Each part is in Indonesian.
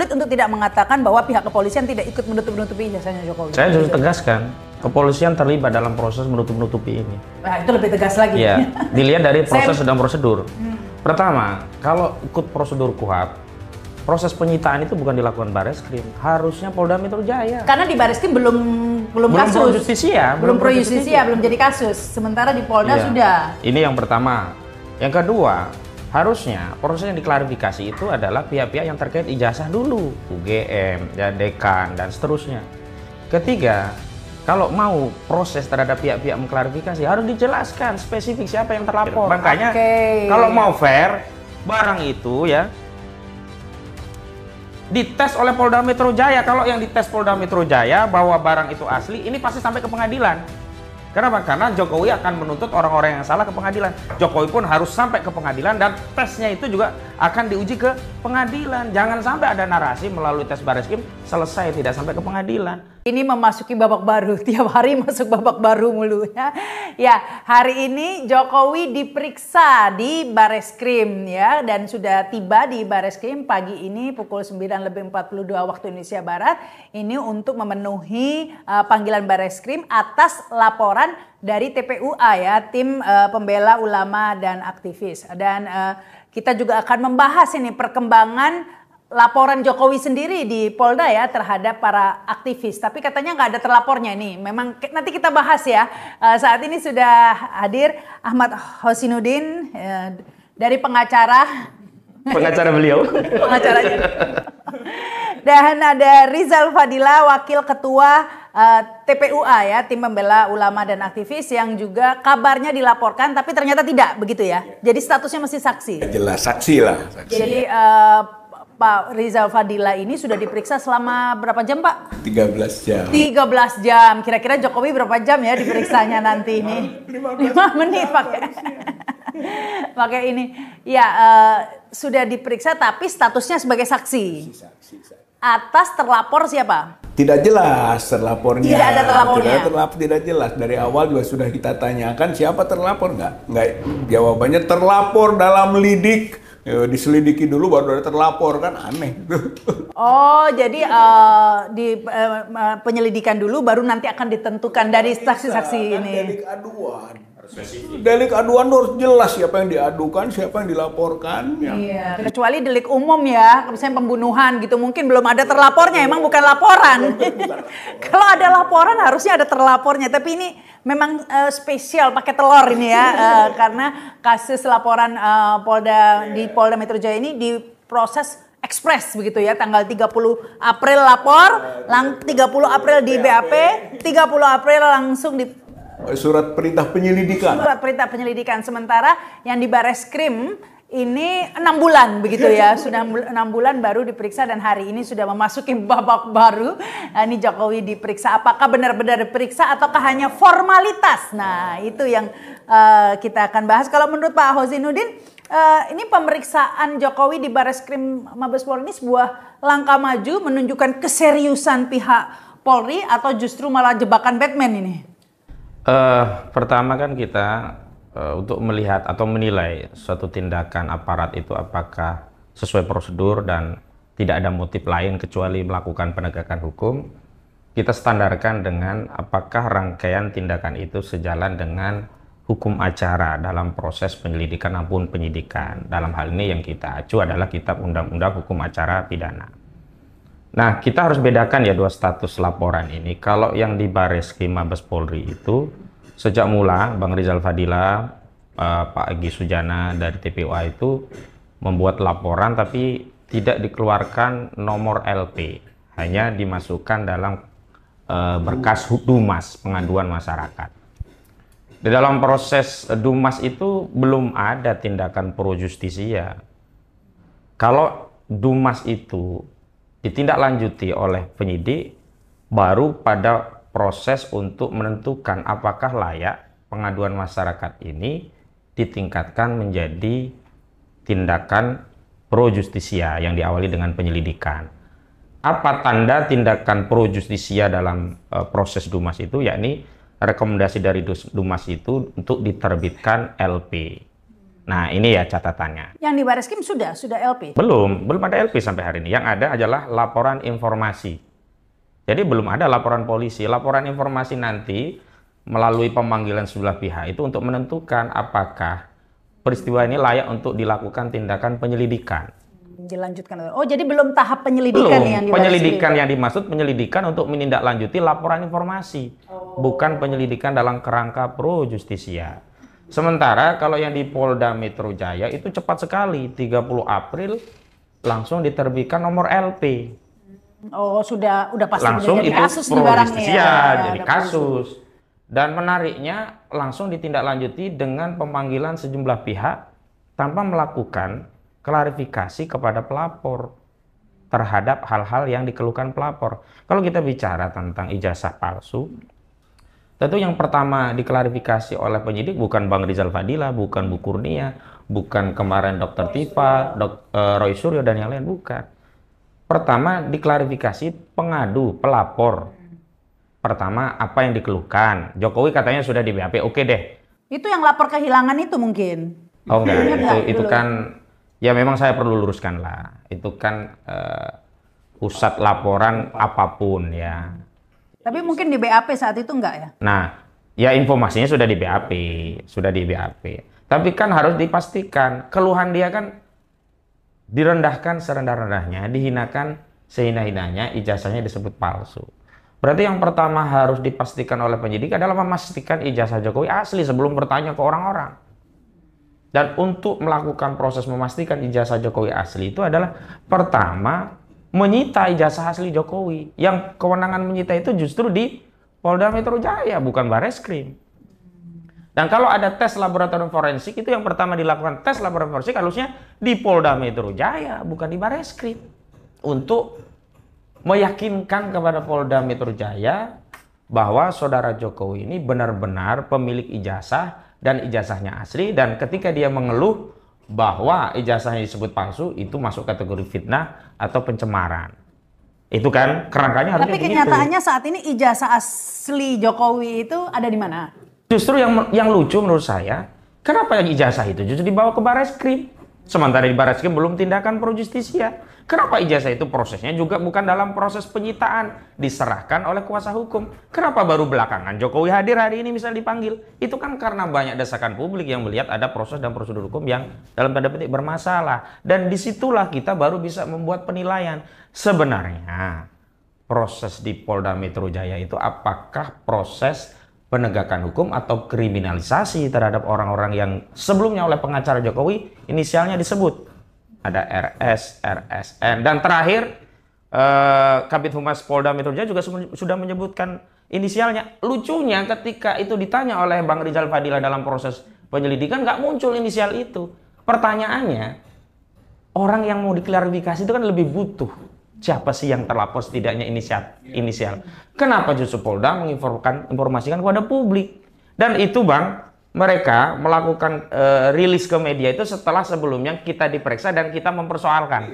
untuk tidak mengatakan bahwa pihak kepolisian tidak ikut menutup-nutupi jasanya Jokowi. Saya harus tegaskan, kepolisian terlibat dalam proses menutup-nutupi ini. Nah, itu lebih tegas lagi. Ya, dilihat dari proses dan prosedur. Pertama, kalau ikut prosedur KUHP, proses penyitaan itu bukan dilakukan Bareskrim, harusnya Polda Metro Jaya. Karena di Bareskrim belum kasus. Pro justisia, belum pro justisia, belum jadi kasus. Sementara di Polda sudah. Ini yang pertama. Yang kedua, harusnya proses yang diklarifikasi itu adalah pihak-pihak yang terkait ijazah dulu, UGM, ya, dekan, dan seterusnya. Ketiga, kalau mau proses terhadap pihak-pihak mengklarifikasi harus dijelaskan spesifik siapa yang terlapor. Makanya kalau mau fair, barang itu ya dites oleh Polda Metro Jaya. Kalau yang dites Polda Metro Jaya bahwa barang itu asli, ini pasti sampai ke pengadilan. Kenapa? Karena Jokowi akan menuntut orang-orang yang salah ke pengadilan. Jokowi pun harus sampai ke pengadilan dan tesnya itu juga akan diuji ke pengadilan. Jangan sampai ada narasi melalui tes Bareskrim selesai tidak sampai ke pengadilan. Ini memasuki babak baru, tiap hari masuk babak baru mulu ya. Ya, hari ini Jokowi diperiksa di Bareskrim ya, dan sudah tiba di Bareskrim pagi ini pukul 9:42 waktu Indonesia Barat. Ini untuk memenuhi panggilan Bareskrim atas laporan dari TPUA ya, tim pembela ulama dan aktivis. Dan kita juga akan membahas ini perkembangan laporan Jokowi sendiri di Polda ya terhadap para aktivis. Tapi katanya nggak ada terlapornya ini. Memang nanti kita bahas ya. Saat ini sudah hadir Ahmad Hosinuddin dari pengacara beliau. Pengacaranya. Dan ada Rizal Fadila, Wakil Ketua TPUA ya, Tim Pembela Ulama dan Aktivis, yang juga kabarnya dilaporkan tapi ternyata tidak begitu ya. Jadi statusnya masih saksi. Jelas saksi lah. Saksi. Jadi Pak Rizal Fadila ini sudah diperiksa selama berapa jam, Pak? 13 jam. 13 jam. Kira-kira Jokowi berapa jam ya diperiksanya nanti ini? 5 menit pakai ini. Ya, sudah diperiksa tapi statusnya sebagai saksi. Atas terlapor siapa? Tidak jelas terlapornya. Tidak ada terlapornya. Tidak jelas. Dari awal juga sudah kita tanyakan siapa terlapor nggak? Jawabannya terlapor dalam lidik. Diselidiki dulu baru ada terlapor, kan aneh. Oh, jadi di penyelidikan dulu baru nanti akan ditentukan dari saksi-saksi ini. Delik aduan. Delik aduan harus jelas siapa yang diadukan, siapa yang dilaporkan. Ya. Iya, kecuali delik umum ya, misalnya pembunuhan gitu, mungkin belum ada terlapornya, emang bukan laporan. Kalau ada laporan harusnya ada terlapornya, tapi ini memang spesial pakai telur ini ya, karena kasus laporan di Polda Metro Jaya ini diproses ekspres begitu ya, tanggal 30 April lapor, 30 April di BAP, 30 April langsung di surat perintah penyelidikan. Surat perintah penyelidikan. Sementara yang di Bareskrim ini 6 bulan begitu ya, sudah 6 bulan baru diperiksa dan hari ini sudah memasuki babak baru. Ini Jokowi diperiksa, apakah benar-benar diperiksa ataukah hanya formalitas? Nah, itu yang kita akan bahas. Kalau menurut Pak Hosinuddin, ini pemeriksaan Jokowi di Bareskrim Mabes Polri ini sebuah langkah maju menunjukkan keseriusan pihak Polri atau justru malah jebakan Batman ini? Pertama kan kita untuk melihat atau menilai suatu tindakan aparat itu apakah sesuai prosedur dan tidak ada motif lain kecuali melakukan penegakan hukum, kita standarkan dengan apakah rangkaian tindakan itu sejalan dengan hukum acara dalam proses penyelidikan maupun penyidikan. Dalam hal ini yang kita acu adalah Kitab Undang-Undang Hukum Acara Pidana. Nah, kita harus bedakan ya dua status laporan ini. Kalau yang di Bareskrim Mabes Polri itu sejak mula Bang Rizal Fadila, Pak Egy Sujana dari TPUA itu membuat laporan tapi tidak dikeluarkan nomor LP, hanya dimasukkan dalam berkas Dumas, pengaduan masyarakat. Di dalam proses Dumas itu belum ada tindakan pro justisia. Kalau Dumas itu ditindaklanjuti oleh penyidik, baru pada proses untuk menentukan apakah layak pengaduan masyarakat ini ditingkatkan menjadi tindakan pro justisia yang diawali dengan penyelidikan. Apa tanda tindakan pro justisia dalam proses Dumas itu? Yakni rekomendasi dari Dumas itu untuk diterbitkan LP. Nah, ini ya catatannya. Yang di Bareskrim sudah LP? Belum ada LP sampai hari ini. Yang ada adalah laporan informasi. Jadi belum ada laporan polisi. Laporan informasi nanti melalui pemanggilan sejumlah pihak itu untuk menentukan apakah peristiwa ini layak untuk dilakukan tindakan penyelidikan. Dilanjutkan. Oh, jadi belum tahap penyelidikan yang di penyelidikan yang dimaksud penyelidikan untuk menindaklanjuti laporan informasi. Bukan penyelidikan dalam kerangka pro justisia. Sementara kalau yang di Polda Metro Jaya itu cepat sekali, 30 April langsung diterbitkan nomor LP. Oh, udah pasti langsung jadi itu kasus pro justisia, ya, jadi kasus. Dan menariknya langsung ditindaklanjuti dengan pemanggilan sejumlah pihak tanpa melakukan klarifikasi kepada pelapor terhadap hal-hal yang dikeluhkan pelapor. Kalau kita bicara tentang ijazah palsu, tentu yang pertama diklarifikasi oleh penyidik bukan Bang Rizal Fadila, bukan Bu Kurnia, bukan kemarin Dr. Tifa, Roy Suryo dan yang lain, bukan. Pertama diklarifikasi pengadu, pelapor. Pertama apa yang dikeluhkan. Jokowi katanya sudah di BAP, oke deh. Itu yang lapor kehilangan itu mungkin. Oh enggak, itu kan ya memang saya perlu luruskan lah. Itu kan pusat laporan apapun ya. Tapi mungkin di BAP saat itu enggak ya? Nah, ya informasinya sudah di BAP. Tapi kan harus dipastikan, keluhan dia kan direndahkan serendah-rendahnya, dihinakan sehina-hinanya, ijazahnya disebut palsu. Berarti yang pertama harus dipastikan oleh penyidik adalah memastikan ijazah Jokowi asli sebelum bertanya ke orang-orang. Dan untuk melakukan proses memastikan ijazah Jokowi asli itu adalah pertama menyita ijazah asli Jokowi. Yang kewenangan menyita itu justru di Polda Metro Jaya, bukan Bareskrim. Dan kalau ada tes laboratorium forensik, itu yang pertama dilakukan tes laboratorium forensik harusnya di Polda Metro Jaya, bukan di Bareskrim. Untuk meyakinkan kepada Polda Metro Jaya bahwa saudara Jokowi ini benar-benar pemilik ijazah dan ijazahnya asli, dan ketika dia mengeluh bahwa ijazahnya disebut palsu, itu masuk kategori fitnah atau pencemaran. Itu kan kerangkanya harusnya begitu. Tapi kenyataannya saat ini ijazah asli Jokowi itu ada di mana? Justru yang lucu menurut saya, kenapa yang ijazah itu justru dibawa ke Bareskrim? Sementara di Bareskrim belum tindakan pro justisia. Kenapa ijazah itu prosesnya juga bukan dalam proses penyitaan, diserahkan oleh kuasa hukum? Kenapa baru belakangan Jokowi hadir hari ini misal dipanggil? Itu kan karena banyak desakan publik yang melihat ada proses dan prosedur hukum yang dalam tanda petik bermasalah. Dan disitulah kita baru bisa membuat penilaian. Sebenarnya proses di Polda Metro Jaya itu apakah proses penegakan hukum atau kriminalisasi terhadap orang-orang yang sebelumnya oleh pengacara Jokowi inisialnya disebut? Ada RS, RSN, dan terakhir Kabid Humas Polda Metro Jaya juga sudah menyebutkan inisialnya. Lucunya ketika itu ditanya oleh Bang Rizal Fadila dalam proses penyelidikan nggak muncul inisial itu. Pertanyaannya, orang yang mau diklarifikasi itu kan lebih butuh siapa sih yang terlapor setidaknya inisial. Kenapa justru Polda menginformasikan kepada publik? Dan itu Bang, mereka melakukan rilis ke media itu setelah sebelumnya kita diperiksa dan kita mempersoalkan.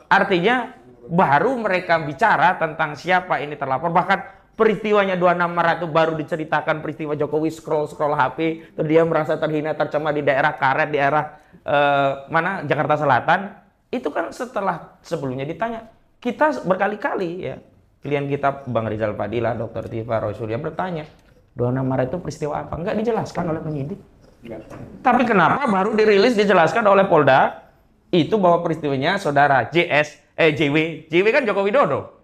Artinya baru mereka bicara tentang siapa ini terlapor. Bahkan peristiwanya 26 Maret itu baru diceritakan peristiwa Jokowi scroll HP. Terus dia merasa terhina tercemar di daerah Karet, di daerah Jakarta Selatan. Itu kan setelah sebelumnya ditanya. Kita berkali-kali ya, klien kita Bang Rizal Fadila, Dr. Tifa, Roy Suryo bertanya, 26 Maret itu peristiwa apa? Enggak dijelaskan oleh penyidik. Tapi kenapa baru dirilis dijelaskan oleh Polda itu bahwa peristiwanya saudara JW kan Joko Widodo.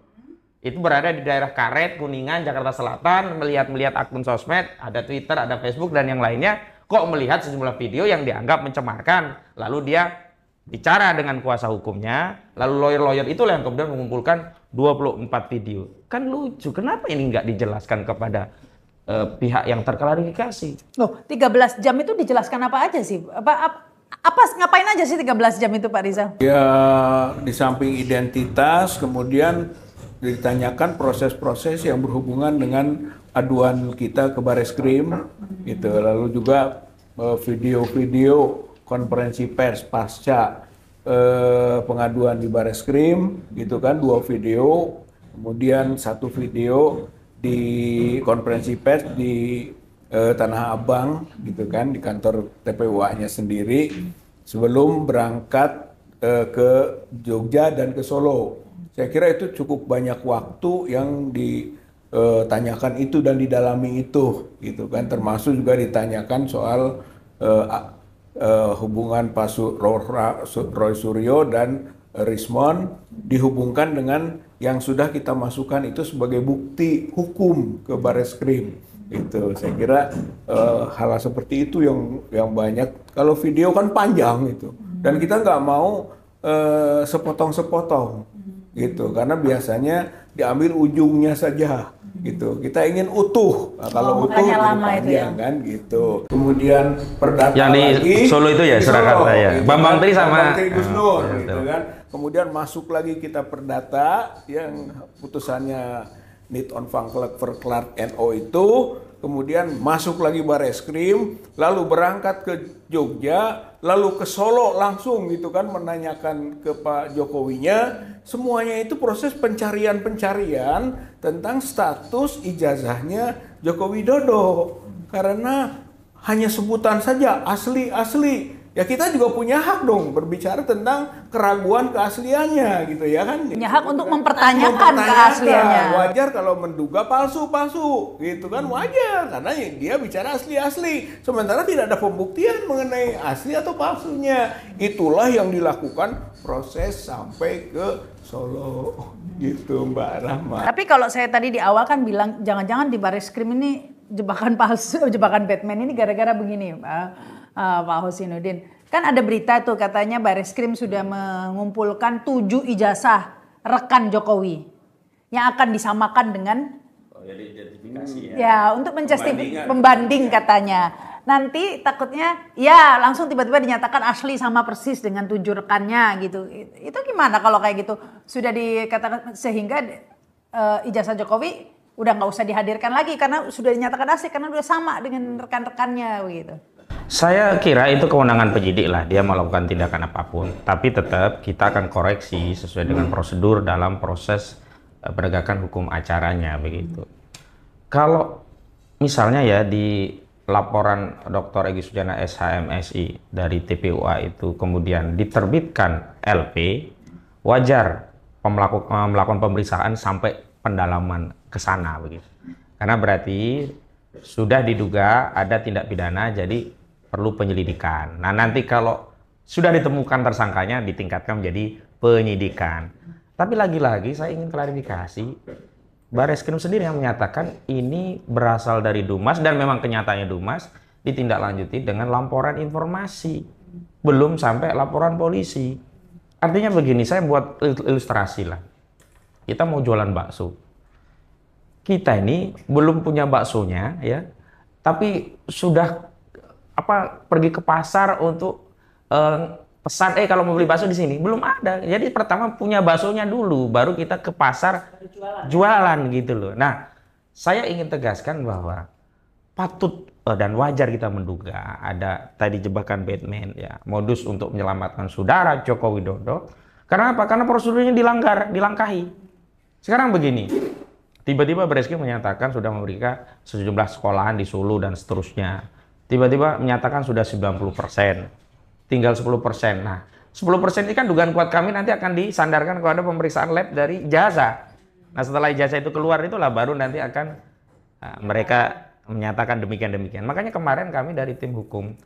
Itu berada di daerah Karet, Kuningan, Jakarta Selatan, melihat akun sosmed, ada Twitter, ada Facebook dan yang lainnya, kok melihat sejumlah video yang dianggap mencemarkan. Lalu dia bicara dengan kuasa hukumnya, lalu lawyer-lawyer itulah yang kemudian mengumpulkan 24 video. Kan lucu, kenapa ini nggak dijelaskan kepada pihak yang terklarifikasi? Loh, 13 jam itu dijelaskan apa aja sih? Ngapain aja sih 13 jam itu Pak Rizal? Ya, di samping identitas, kemudian ditanyakan proses-proses yang berhubungan dengan aduan kita ke Bareskrim, gitu. Lalu juga video-video konferensi pers pasca pengaduan di Bareskrim, gitu kan, 2 video, kemudian 1 video di konferensi pers di Tanah Abang gitu kan, di kantor TPUA-nya sendiri sebelum berangkat ke Jogja dan ke Solo. Saya kira itu cukup banyak waktu yang ditanyakan itu dan didalami itu gitu kan, termasuk juga ditanyakan soal hubungan Pak Roy Suryo dan Rismond dihubungkan dengan yang sudah kita masukkan itu sebagai bukti hukum ke Bareskrim. Itu saya kira hal seperti itu yang banyak. Kalau video kan panjang itu, dan kita nggak mau sepotong-sepotong gitu, karena biasanya diambil ujungnya saja gitu. Kita ingin utuh. Nah, kalau utuh lama itu ya kan gitu. Kemudian perdata yang di lagi Solo itu ya, di Surakarta ya. gitu Bambang Tri sama Bambang Tri Gus Nur gitu betul. kan. Kemudian masuk lagi kita perdata yang putusannya Nit on Verklaard NO itu, kemudian masuk lagi Bareskrim, lalu berangkat ke Jogja, lalu ke Solo langsung gitu kan, menanyakan ke Pak Jokowinya. Semuanya itu proses pencarian tentang status ijazahnya Joko Widodo, karena hanya sebutan saja asli. Ya kita juga punya hak dong berbicara tentang keraguan keasliannya gitu ya kan. Punya hak untuk mempertanyakan keasliannya. Wajar kalau menduga palsu gitu kan, wajar karena dia bicara asli. Sementara tidak ada pembuktian mengenai asli atau palsunya. Itulah yang dilakukan proses sampai ke Solo gitu Mbak Rahma. Tapi kalau saya tadi di awal kan bilang jangan-jangan di Bareskrim ini jebakan palsu, jebakan Batman ini gara-gara begini, Pak Husainuddin. Kan ada berita tuh katanya Bareskrim sudah mengumpulkan 7 ijazah rekan Jokowi yang akan disamakan dengan ya untuk pembanding katanya. Nanti takutnya ya langsung tiba-tiba dinyatakan asli sama persis dengan 7 rekannya gitu. Itu gimana kalau kayak gitu? Sudah dikatakan sehingga ijazah Jokowi udah nggak usah dihadirkan lagi karena sudah dinyatakan asli karena udah sama dengan rekan-rekannya begitu. Saya kira itu kewenangan penyidik lah, dia melakukan tindakan apapun. Tapi tetap kita akan koreksi sesuai dengan prosedur dalam proses penegakan hukum acaranya begitu. Kalau misalnya ya di laporan Dr. Egy Sujana SHMSI dari TPUA itu kemudian diterbitkan LP, wajar melakukan pemeriksaan sampai pendalaman ke sana begitu. Karena berarti sudah diduga ada tindak pidana, jadi perlu penyelidikan. Nah nanti kalau sudah ditemukan tersangkanya ditingkatkan menjadi penyidikan. Tapi lagi-lagi saya ingin klarifikasi, Bareskrim sendiri yang menyatakan ini berasal dari Dumas dan memang kenyataannya Dumas ditindaklanjuti dengan laporan informasi, belum sampai laporan polisi. Artinya begini, saya buat ilustrasi lah. Kita mau jualan bakso. Kita ini belum punya baksonya ya, tapi sudah pergi ke pasar untuk pesan kalau mau beli bakso di sini belum ada. Jadi pertama punya baksonya dulu, baru kita ke pasar jualan gitu loh. Nah, saya ingin tegaskan bahwa patut dan wajar kita menduga ada tadi jebakan Batman ya, modus untuk menyelamatkan saudara Joko Widodo. Karena apa? Karena prosedurnya dilangkahi. Sekarang begini, tiba-tiba Bareskrim menyatakan sudah memberikan sejumlah sekolahan di Solo dan seterusnya. Tiba-tiba menyatakan sudah 90%. Tinggal 10%. Nah, 10% ini kan dugaan kuat kami nanti akan disandarkan kepada pemeriksaan lab dari ijazah. Nah, setelah ijazah itu keluar itulah baru nanti akan mereka menyatakan demikian-demikian. Makanya kemarin kami dari tim hukum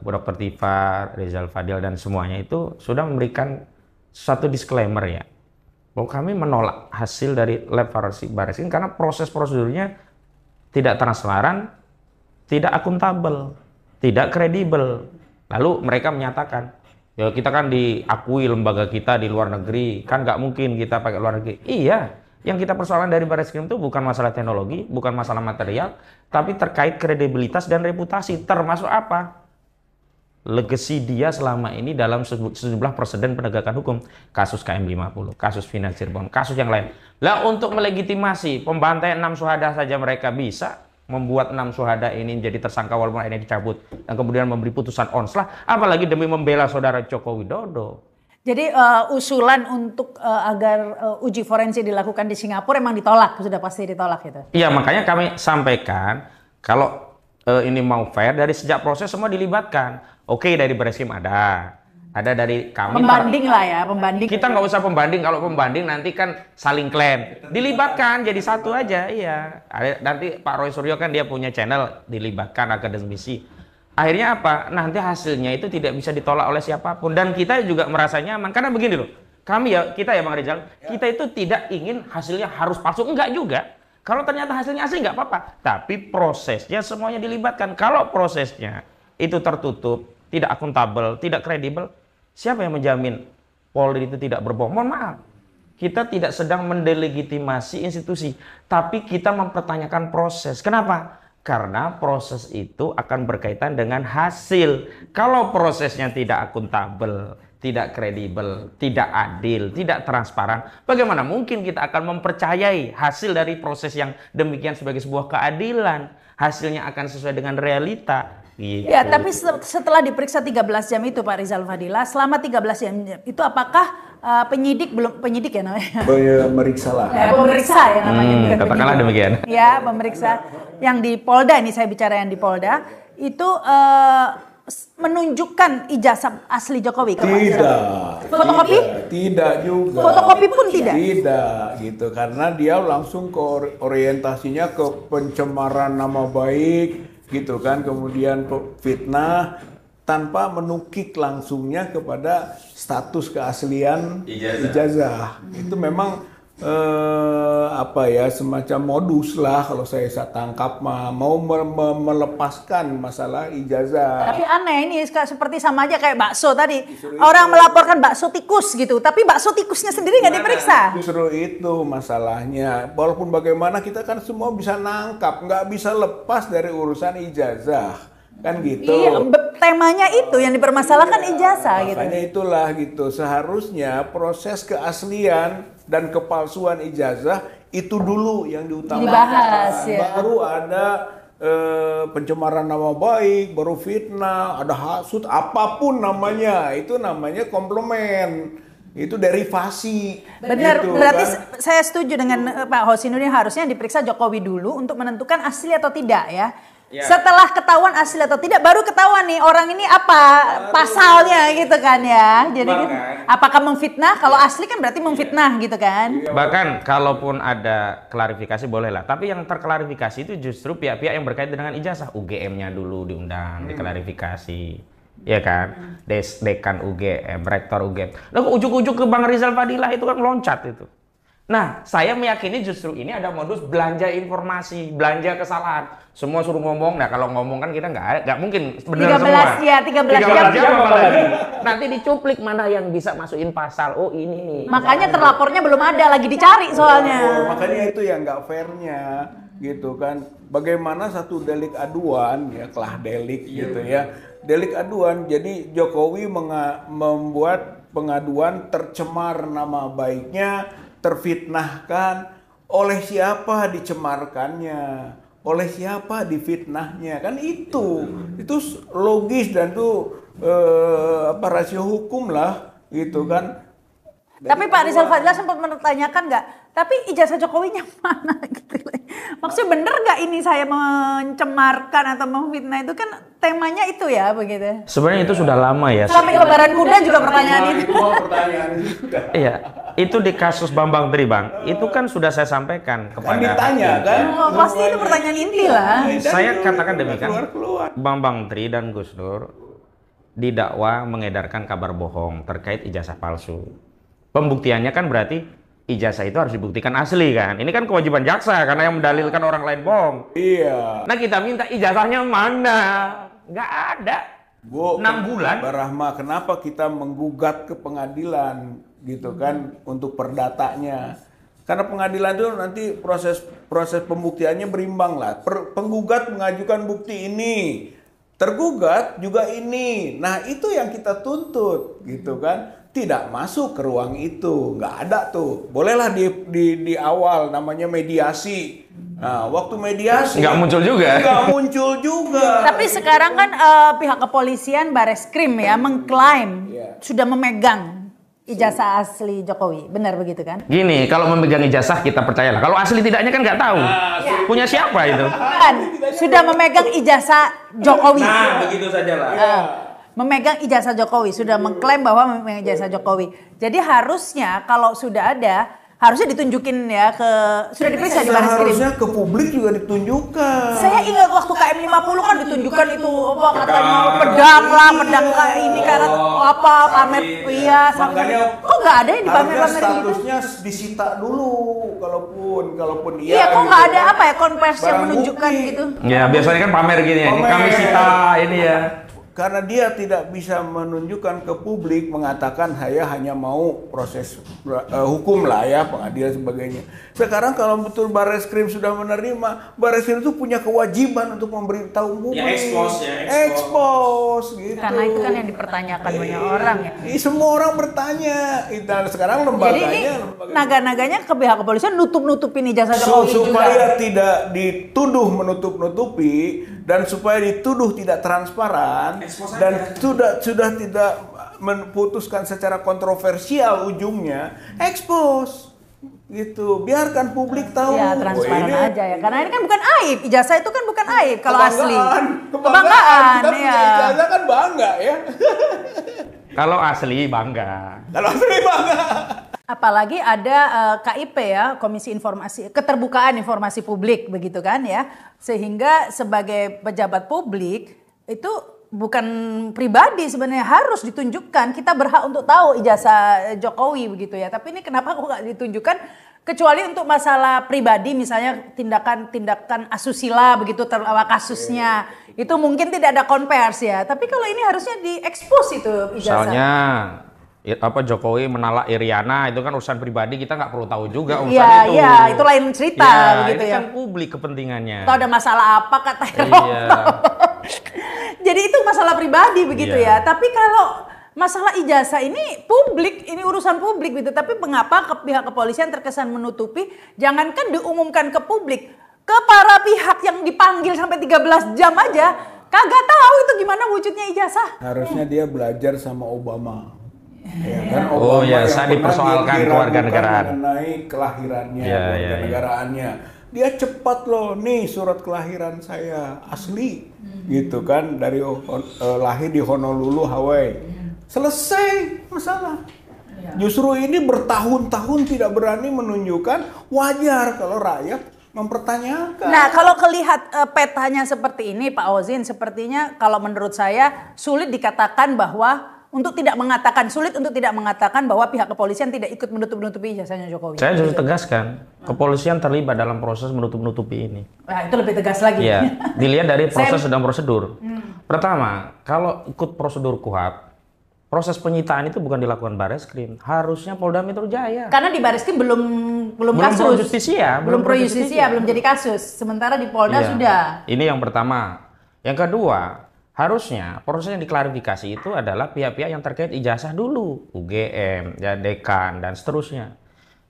Dr. Tifa, Rizal Fadil dan semuanya itu sudah memberikan satu disclaimer ya, bahwa kami menolak hasil dari lab forensik Bareskrim karena proses prosedurnya tidak transparan, tidak akuntabel, tidak kredibel. Lalu mereka menyatakan, ya kita kan diakui lembaga kita di luar negeri, kan nggak mungkin kita pakai luar negeri. Iya, yang kita persoalan dari Bareskrim itu bukan masalah teknologi, bukan masalah material, tapi terkait kredibilitas dan reputasi, termasuk apa? Legasi dia selama ini dalam sejumlah presiden penegakan hukum, kasus KM50, kasus Vina Cirebon, kasus yang lain. Lah untuk melegitimasi pembantaian 6 syuhada saja mereka bisa membuat 6 syuhada ini menjadi tersangka walaupun akhirnya dicabut dan kemudian memberi putusan onslah, apalagi demi membela saudara Joko Widodo. Jadi usulan untuk agar uji forensik dilakukan di Singapura emang ditolak, sudah pasti ditolak itu. Iya, makanya kami sampaikan Kalau ini mau fair, dari sejak proses semua dilibatkan. Oke, dari Bareskrim ada dari kami. Pembanding lah ya, pembanding. Kita nggak usah pembanding, kalau pembanding nanti kan saling klaim. Dilibatkan jadi satu aja, iya. Nanti Pak Roy Suryo kan dia punya channel, dilibatkan akademisi. Akhirnya apa? Nanti hasilnya itu tidak bisa ditolak oleh siapapun. Dan kita juga merasa nyaman, karena begini loh. Kita ya Bang Rizal, kita itu tidak ingin hasilnya harus palsu, enggak juga. Kalau ternyata hasilnya asli nggak apa-apa. Tapi prosesnya semuanya dilibatkan. Kalau prosesnya itu tertutup, tidak akuntabel, tidak kredibel, siapa yang menjamin Polri itu tidak berbohong? Mohon maaf, kita tidak sedang mendelegitimasi institusi, tapi kita mempertanyakan proses. Kenapa? Karena proses itu akan berkaitan dengan hasil. Kalau prosesnya tidak akuntabel, tidak kredibel, tidak adil, tidak transparan, bagaimana mungkin kita akan mempercayai hasil dari proses yang demikian sebagai sebuah keadilan? Hasilnya akan sesuai dengan realita. Gitu. Ya, tapi setelah diperiksa 13 jam itu Pak Rizal Fadila, selama 13 jam itu apakah penyidik ya namanya? Pemeriksa lah. Pemeriksa ya namanya. Katakanlah demikian. Ya, pemeriksa yang di Polda, ini saya bicara yang di Polda, itu menunjukkan ijazah asli Jokowi ke Pak Rizal? Tidak. Fotokopi? Tidak juga. Fotokopi pun tidak? Tidak, gitu. Karena dia langsung ke orientasinya ke pencemaran nama baik, gitu kan, kemudian fitnah, tanpa menukik langsungnya kepada status keaslian ijazah. Itu memang semacam modus lah kalau saya tangkap, mau melepaskan masalah ijazah. Tapi aneh ini seperti sama aja kayak bakso tadi. Orang melaporkan bakso tikus gitu, tapi bakso tikusnya sendiri nggak diperiksa. Justru itu masalahnya. Walaupun bagaimana kita kan semua bisa nangkap, nggak bisa lepas dari urusan ijazah. Kan gitu. Iya, temanya itu yang dipermasalahkan ijazah gitu. Makanya itulah gitu. Seharusnya proses keaslian dan kepalsuan ijazah itu dulu yang diutamakan. Dibahas ya. Baru ada pencemaran nama baik, baru fitnah, ada hasut, apapun namanya, itu namanya komplement. Itu derivasi. Benar, gitu, berarti kan? saya setuju dengan Pak Hosinuddin, harusnya diperiksa Jokowi dulu untuk menentukan asli atau tidak ya. Ya. Setelah ketahuan asli atau tidak, baru ketahuan nih orang ini apa pasalnya gitu kan ya. Jadi apakah memfitnah? Kalau asli kan berarti memfitnah gitu kan. Bahkan kalaupun ada klarifikasi boleh lah. Tapi yang terklarifikasi itu justru pihak-pihak yang berkaitan dengan ijazah. UGM-nya dulu diundang, diklarifikasi. Ya kan? Dekan UGM, rektor UGM. Nah, ujuk-ujuk ke Bang Rizal Fadila itu kan loncat itu. Nah, saya meyakini justru ini ada modus belanja informasi, belanja kesalahan. Semua suruh ngomong, nah kalau ngomong kan kita nggak mungkin benar semua. 13 jam apalagi. Nanti dicuplik mana yang bisa masukin pasal, oh ini nih. Makanya terlapornya belum ada, lagi dicari soalnya. Makanya itu yang nggak fairnya, gitu kan. Bagaimana satu delik aduan, ya kelah delik gitu ya. Delik aduan, jadi Jokowi membuat pengaduan tercemar nama baiknya, terfitnahkan. Oleh siapa dicemarkannya, oleh siapa difitnahnya, kan itu logis dan itu rasio hukum lah gitu kan. Tapi Pak Rizal Fadila sempat mempertanyakan nggak, tapi ijazah Jokowinya mana gitu. Maksudnya bener nggak ini saya mencemarkan atau memfitnah, itu kan temanya itu ya begitu. Sebenarnya itu sudah lama ya. Sampai lebaran kuda juga pertanyaan itu. Iya, itu di kasus Bambang Tri Bang, itu kan sudah saya sampaikan kepada. Kan ditanya kan? Oh, pasti itu pertanyaan inti lah. Saya katakan demikian. Bambang Tri dan Gus Dur didakwa mengedarkan kabar bohong terkait ijazah palsu. Pembuktiannya kan berarti ijazah itu harus dibuktikan asli kan. Ini kan kewajiban jaksa karena yang mendalilkan orang lain bohong. Iya. Nah kita minta ijazahnya mana? Nggak ada. 6 bulan. Mbak Rahma, kenapa kita menggugat ke pengadilan gitu kan untuk perdatanya? Karena pengadilan itu nanti proses pembuktiannya berimbang lah. Penggugat mengajukan bukti ini, tergugat juga ini. Nah itu yang kita tuntut gitu kan. Tidak masuk ke ruang itu, nggak ada tuh. Bolehlah di awal namanya mediasi. Nah, waktu mediasi nggak muncul juga. Nggak muncul juga. Tapi sekarang kan pihak kepolisian Bareskrim ya mengklaim sudah memegang ijazah asli Jokowi, benar begitu kan? Gini, kalau memegang ijazah kita percayalah. Kalau asli tidaknya kan nggak tahu. Punya siapa itu? Kan, sudah memegang ijazah Jokowi. Nah, begitu sajalah. Memegang ijazah Jokowi, sudah mengklaim bahwa memegang ijazah Jokowi. Jadi harusnya kalau sudah ada, harusnya ditunjukin ya sudah diperiksa di Baris Krim. Harusnya ke publik juga ditunjukkan. Saya ingat waktu KM 50 kan ditunjukkan itu apa katanya pedang lah, pedang kayak ini karena apa pamer iya Makanya kok nggak ada yang dipamer-pamer gitu. Statusnya disita dulu kalaupun iya. Iya, kok gitu nggak ada kan. apa ya konversi yang Barang menunjukkan bukti. gitu. Ya, biasanya kan pamer gini ya. Pamer. Kami sita ini ya. Karena dia tidak bisa menunjukkan ke publik, mengatakan saya hanya mau proses hukum lah ya, pengadilan sebagainya. Sekarang kalau betul Bareskrim sudah menerima, Bareskrim itu punya kewajiban untuk memberitahu publik. Ya, expose gitu. Karena itu kan yang dipertanyakan banyak orang ya. Semua orang bertanya. Dan sekarang Jadi lembaganya, ini naga-naganya ke pihak kepolisian nutup-nutupin ijazah Jokowi juga. supaya tidak dituduh menutup-nutupi dan supaya dituduh tidak transparan dan sudah tidak memutuskan secara kontroversial ujungnya, expose gitu, biarkan publik tahu. Ya transparan ini aja ya, karena ini kan bukan aib, ijazah itu kan bukan aib kalau asli. Kebanggaan. Kita punya ya. ijazah kan bangga ya. Kalau asli bangga. Kalau asli bangga. Apalagi ada KIP ya, Komisi Informasi Keterbukaan Informasi Publik begitu kan ya. Sehingga sebagai pejabat publik itu bukan pribadi sebenarnya harus ditunjukkan. Kita berhak untuk tahu ijazah Jokowi begitu ya. Tapi ini kenapa kok nggak ditunjukkan kecuali untuk masalah pribadi misalnya tindakan asusila begitu kasusnya. Itu mungkin tidak ada konversi ya. Tapi kalau ini harusnya diekspos itu ijazah. Misalnya Jokowi menalak Iriana itu kan urusan pribadi, kita nggak perlu tahu juga urusan itu. Iya, itu lain cerita begitu ini ya. kan publik kepentingannya. Atau ada masalah apa kata Iya. Jadi itu masalah pribadi begitu Iya. ya. Tapi kalau masalah ijazah ini publik, ini urusan publik gitu. Tapi mengapa pihak kepolisian terkesan menutupi? Jangankan diumumkan ke publik, ke para pihak yang dipanggil sampai 13 jam aja kagak tahu itu gimana wujudnya ijazah. Harusnya dia belajar sama Obama. Ya, kan Oh ya, yang saya pernah dipersoalkan diragukan kewarganegaraan. mengenai kelahirannya, Ya, kewarganegaraannya. Dia cepat loh, nih surat kelahiran saya asli, gitu kan, dari lahir di Honolulu, Hawaii. Selesai masalah. Justru ini bertahun-tahun tidak berani menunjukkan, wajar kalau rakyat mempertanyakan. Nah, kalau kelihat petanya seperti ini, Pak Ozin, sepertinya kalau menurut saya sulit untuk tidak mengatakan bahwa pihak kepolisian tidak ikut menutup-nutupi ijazahnya Jokowi. Saya justru tegaskan, kepolisian terlibat dalam proses menutup-nutupi ini. Nah, itu lebih tegas lagi. Iya, dilihat dari proses dan prosedur. Pertama, kalau ikut prosedur KUHAP, proses penyitaan itu bukan dilakukan Bareskrim, harusnya Polda Metro Jaya. Karena di Bareskrim belum kasus. Pro justisia, belum pro justisia, belum jadi kasus. Sementara di Polda Iya. sudah. Ini yang pertama. Yang kedua, harusnya proses yang diklarifikasi itu adalah pihak-pihak yang terkait ijazah dulu, UGM, ya, dekan, dan seterusnya.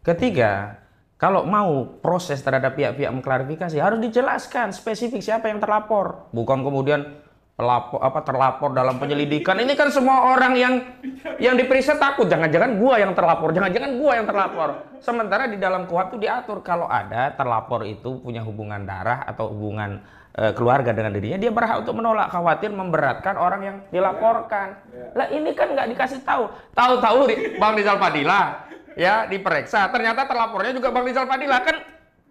Ketiga, kalau mau proses terhadap pihak-pihak mengklarifikasi harus dijelaskan spesifik siapa yang terlapor, bukan kemudian terlapor dalam penyelidikan. Ini kan semua orang yang diperiksa takut, jangan-jangan gua yang terlapor, Sementara di dalam KUHAP itu diatur kalau ada terlapor itu punya hubungan darah atau hubungan keluarga dengan dirinya, dia berhak untuk menolak, khawatir memberatkan orang yang dilaporkan. Lah ini kan nggak dikasih tahu. Tahu-tahu Bang Rizal Fadila ya diperiksa, ternyata terlapornya juga Bang Rizal Fadila, kan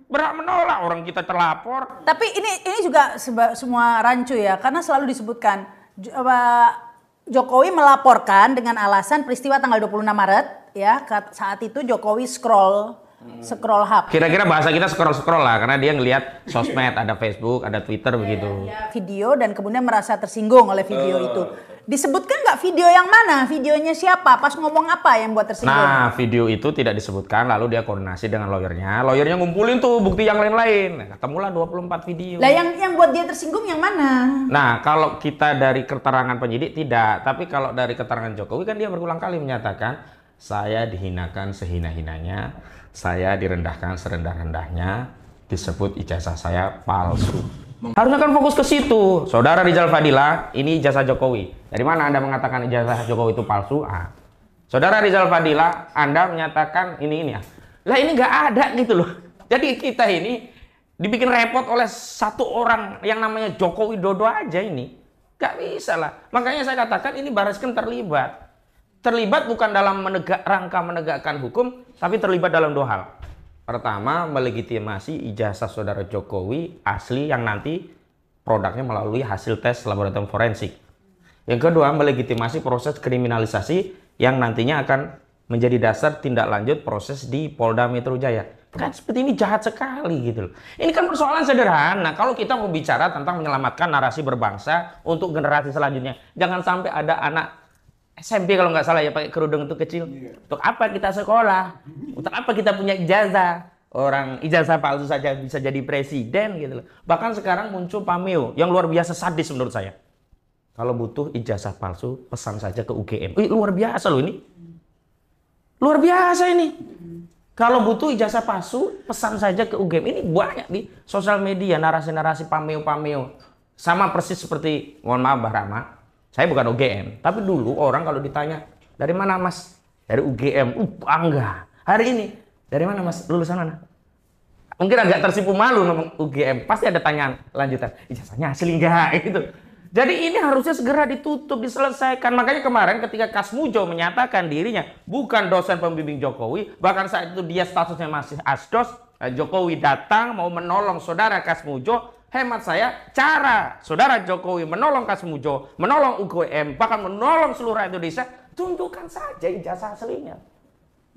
berhak menolak orang kita terlapor. Tapi ini juga semua rancu ya, karena selalu disebutkan Jokowi melaporkan dengan alasan peristiwa tanggal 26 Maret ya, saat itu Jokowi scroll HP. Kira-kira bahasa kita scroll lah, karena dia ngelihat sosmed, ada Facebook, ada Twitter begitu. Video dan kemudian merasa tersinggung oleh video itu. Disebutkan nggak video yang mana? Videonya siapa? Pas ngomong apa yang buat tersinggung? Nah, video itu tidak disebutkan, lalu dia koordinasi dengan lawyernya. Lawyernya ngumpulin tuh bukti yang lain-lain. Nah, ketemulah 24 video. Lah yang buat dia tersinggung yang mana? Nah, kalau kita dari keterangan penyidik tidak, tapi kalau dari keterangan Jokowi kan dia berulang kali menyatakan, saya dihinakan sehina-hinanya, saya direndahkan serendah-rendahnya, disebut ijazah saya palsu. Harusnya kan fokus ke situ. Saudara Rizal Fadila, ini ijazah Jokowi. Dari mana Anda mengatakan ijazah Jokowi itu palsu? Saudara Rizal Fadila, Anda menyatakan ini ya. Lah ini nggak ada gitu loh. Jadi kita ini dibikin repot oleh satu orang yang namanya Joko Widodo aja ini. Nggak bisa lah. Makanya saya katakan ini Barreskrim terlibat. Terlibat bukan dalam rangka menegakkan hukum, tapi terlibat dalam dua hal. Pertama, melegitimasi ijazah saudara Jokowi asli yang nanti produknya melalui hasil tes laboratorium forensik. Yang kedua, melegitimasi proses kriminalisasi yang nantinya akan menjadi dasar tindak lanjut proses di Polda Metro Jaya. Kan seperti ini jahat sekali gitu loh. Ini kan persoalan sederhana. Kalau kita mau bicara tentang menyelamatkan narasi berbangsa untuk generasi selanjutnya, jangan sampai ada anak SMP kalau nggak salah ya pakai kerudung itu kecil. Untuk apa kita sekolah? Untuk apa kita punya ijazah? Orang ijazah palsu saja bisa jadi presiden gitu loh. Bahkan sekarang muncul pameo yang luar biasa sadis menurut saya. Kalau butuh ijazah palsu, pesan saja ke UGM. Luar biasa loh ini. Luar biasa ini. Kalau butuh ijazah palsu, pesan saja ke UGM. Ini banyak di sosial media, narasi-narasi pameo-pameo. Sama persis seperti, mohon maaf Mbah Rama, saya bukan UGM. Tapi dulu orang kalau ditanya, dari mana Mas? Dari UGM. Bangga. Hari ini, dari mana Mas? Lulusan mana? Mungkin agak tersipu malu ngomong UGM. Pasti ada tanyaan lanjutan. Ijazahnya asli enggak? Gitu. Jadi ini harusnya segera ditutup, diselesaikan. Makanya kemarin ketika Kasmujo menyatakan dirinya bukan dosen pembimbing Jokowi, bahkan saat itu dia statusnya masih asdos, Jokowi datang mau menolong saudara Kasmujo, hemat saya cara saudara Jokowi menolong Kasmujo, menolong UGM, bahkan menolong seluruh Indonesia, tunjukkan saja ijazah aslinya.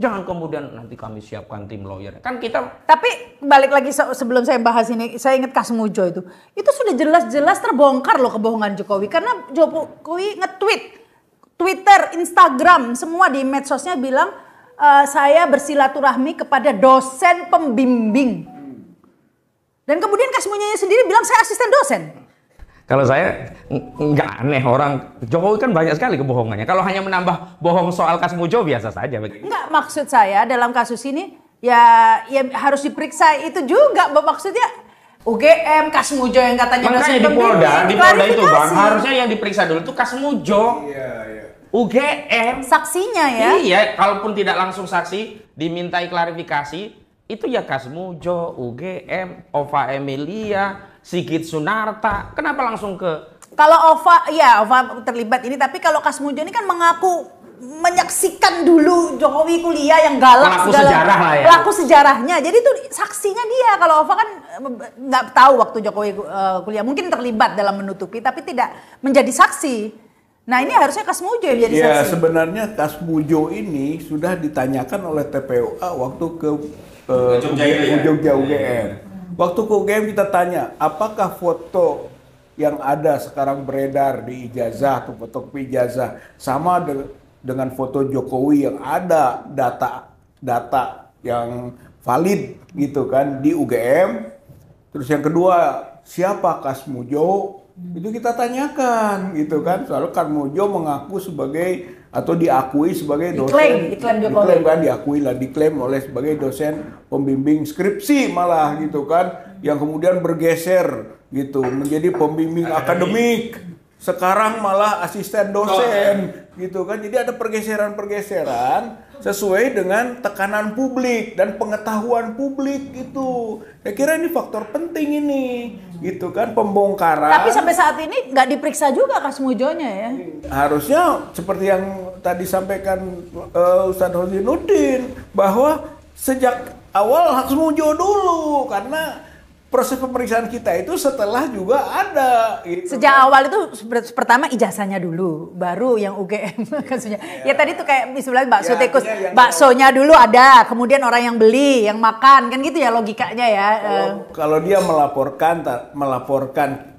Jangan kemudian nanti kami siapkan tim lawyer. Kan kita... Tapi balik lagi sebelum saya bahas ini, saya ingat Kasmujo itu. Itu sudah jelas-jelas terbongkar loh kebohongan Jokowi. Karena Jokowi nge-tweet. Twitter, Instagram, semua di medsosnya bilang, saya bersilaturahmi kepada dosen pembimbing. Dan kemudian Kasmujo sendiri bilang, saya asisten dosen. Kalau saya nggak aneh, orang Jokowi kan banyak sekali kebohongannya. Kalau hanya menambah bohong soal Kasmujo biasa saja. Enggak, maksud saya dalam kasus ini ya harus diperiksa itu juga. Maksudnya UGM, Kasmujo yang katanya makanya di Polda itu Bang, harusnya yang diperiksa dulu itu Kasmujo. UGM saksinya ya. Iya, kalaupun tidak langsung saksi dimintai klarifikasi, itu ya Kasmujo, UGM, Ova Emilia, Sigit Sunarta, kenapa langsung ke... Kalau Ova terlibat ini, tapi kalau Kasmujo ini kan mengaku menyaksikan dulu Jokowi kuliah yang galak, pelaku sejarah lah ya. Pelaku sejarahnya, jadi itu saksinya dia. Kalau Ova kan nggak tahu waktu Jokowi kuliah, mungkin terlibat dalam menutupi, tapi tidak menjadi saksi. Nah ini harusnya Kasmujo yang jadi saksi. Ya sebenarnya Kasmujo ini sudah ditanyakan oleh TPUA waktu ke Jogja UGM. Waktu ke UGM kita tanya, apakah foto yang ada sekarang beredar di ijazah atau fotokopi ijazah sama dengan foto Jokowi yang ada data yang valid gitu kan di UGM. Terus yang kedua, siapa Kasmujo? Itu kita tanyakan gitu kan. Soalnya Kasmujo mengaku sebagai atau diakui sebagai dosen, diklaim oleh sebagai dosen pembimbing skripsi malah gitu kan, yang kemudian bergeser gitu menjadi pembimbing akademik, sekarang malah asisten dosen gitu kan. Jadi ada pergeseran sesuai dengan tekanan publik dan pengetahuan publik gitu. Saya kira ini faktor penting ini gitu kan, pembongkaran. Tapi sampai saat ini nggak diperiksa juga Kasmujonya ya. Harusnya seperti yang tadi sampaikan Ustadz Hosinuddin, bahwa sejak awal Kasmujo dulu, karena proses pemeriksaan kita itu setelah juga ada. Gitu. Sejak awal itu pertama ijazahnya dulu, baru yang UGM kasusnya. Ya tadi tuh kayak misalnya bakso tikus, baksonya dulu ada, kemudian orang yang beli, yang makan, kan gitu ya logikanya ya. Kalau dia melaporkan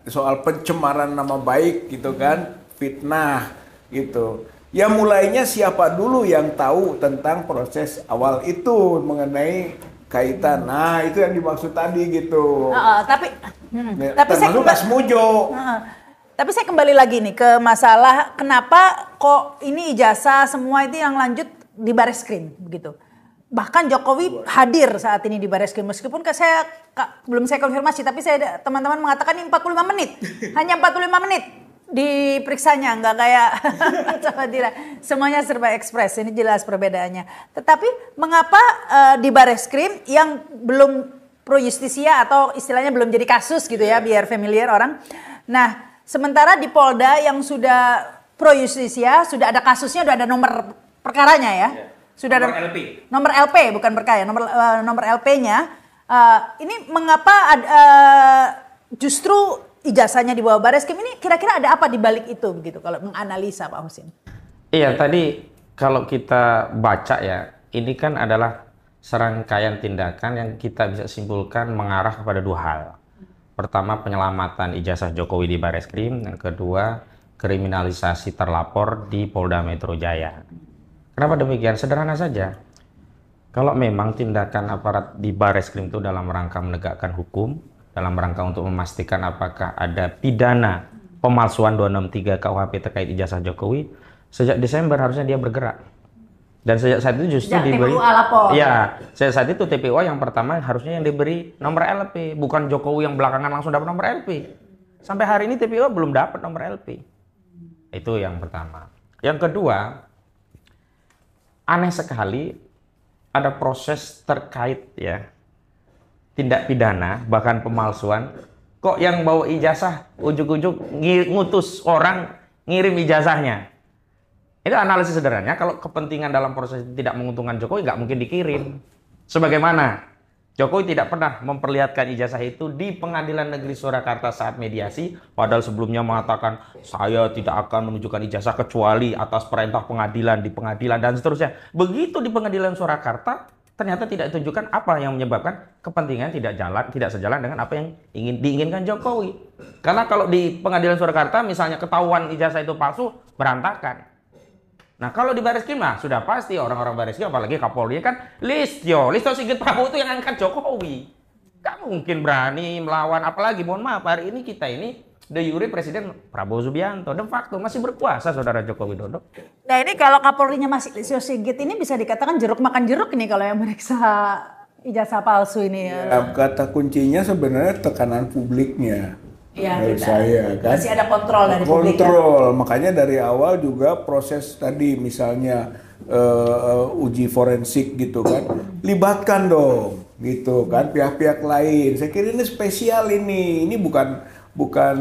soal pencemaran nama baik gitu kan, fitnah gitu. Ya mulainya siapa dulu yang tahu tentang proses awal itu mengenai kaitan. Nah, itu yang dimaksud tadi gitu. Tapi saya Kasmujo. Tapi saya kembali lagi nih ke masalah kenapa kok ini ijazah semua itu yang lanjut di Barreskrim begitu. Bahkan Jokowi hadir saat ini di Barreskrim, meskipun belum saya konfirmasi, tapi teman-teman mengatakan ini 45 menit. Hanya 45 menit. diperiksanya, nggak kayak coba tidak. Semuanya serba ekspres, ini jelas perbedaannya. Tetapi mengapa di Bareskrim yang belum pro justisia atau istilahnya belum jadi kasus gitu ya, biar familiar orang. Nah, sementara di Polda yang sudah pro justisia, sudah ada kasusnya, sudah ada nomor perkaranya ya. Sudah nomor ada LP. Nomor LP bukan perkara, nomor LP-nya. Ini mengapa justru ijazahnya di bawah Bareskrim ini, kira-kira ada apa di balik itu begitu kalau menganalisa Pak Husin? Iya, tadi kalau kita baca ya, ini kan adalah serangkaian tindakan yang kita bisa simpulkan mengarah kepada dua hal. Pertama, penyelamatan ijazah Jokowi di Bareskrim, yang kedua, kriminalisasi terlapor di Polda Metro Jaya. Kenapa demikian? Sederhana saja. Kalau memang tindakan aparat di Bareskrim itu dalam rangka menegakkan hukum, dalam rangka untuk memastikan apakah ada pidana pemalsuan 263 KUHP terkait ijazah Jokowi, sejak Desember harusnya dia bergerak. Dan sejak saat itu justru diberi, ya, sejak saat itu TPO yang pertama harusnya yang diberi nomor LP, bukan Jokowi yang belakangan langsung dapat nomor LP. Sampai hari ini TPO belum dapat nomor LP. Itu yang pertama. Yang kedua, aneh sekali ada proses terkait ya tindak pidana, bahkan pemalsuan, kok yang bawa ijazah ujuk-ujuk ngutus orang ngirim ijazahnya. Itu analisis sederhananya, kalau kepentingan dalam proses itu tidak menguntungkan Jokowi, nggak mungkin dikirim. Sebagaimana Jokowi tidak pernah memperlihatkan ijazah itu di Pengadilan Negeri Surakarta saat mediasi, padahal sebelumnya mengatakan, saya tidak akan menunjukkan ijazah kecuali atas perintah pengadilan, di pengadilan, dan seterusnya. Begitu di Pengadilan Surakarta, ternyata tidak ditunjukkan apa yang menyebabkan kepentingan tidak sejalan dengan apa yang diinginkan Jokowi. Karena kalau di Pengadilan Surakarta misalnya ketahuan ijazah itu palsu, berantakan. Nah, kalau di Bareskrim sudah pasti orang-orang Bareskrim, apalagi Kapolri kan Listio Sigit Prabowo itu yang angkat Jokowi. Gak mungkin berani melawan, apalagi mohon maaf hari ini kita ini de jure Presiden Prabowo Subianto, de facto masih berkuasa Saudara Joko Widodo. Nah, ini kalau Kapolrinya masih Listio Sigit ini bisa dikatakan jeruk makan jeruk nih kalau yang meriksa ijazah palsu ini ya. Kata kuncinya sebenarnya tekanan publiknya. Iya, saya kan masih ada kontrol dari publik. Kontrol, makanya dari awal juga proses tadi misalnya uji forensik gitu kan, libatkan dong gitu kan pihak-pihak lain. Saya kira ini spesial ini bukan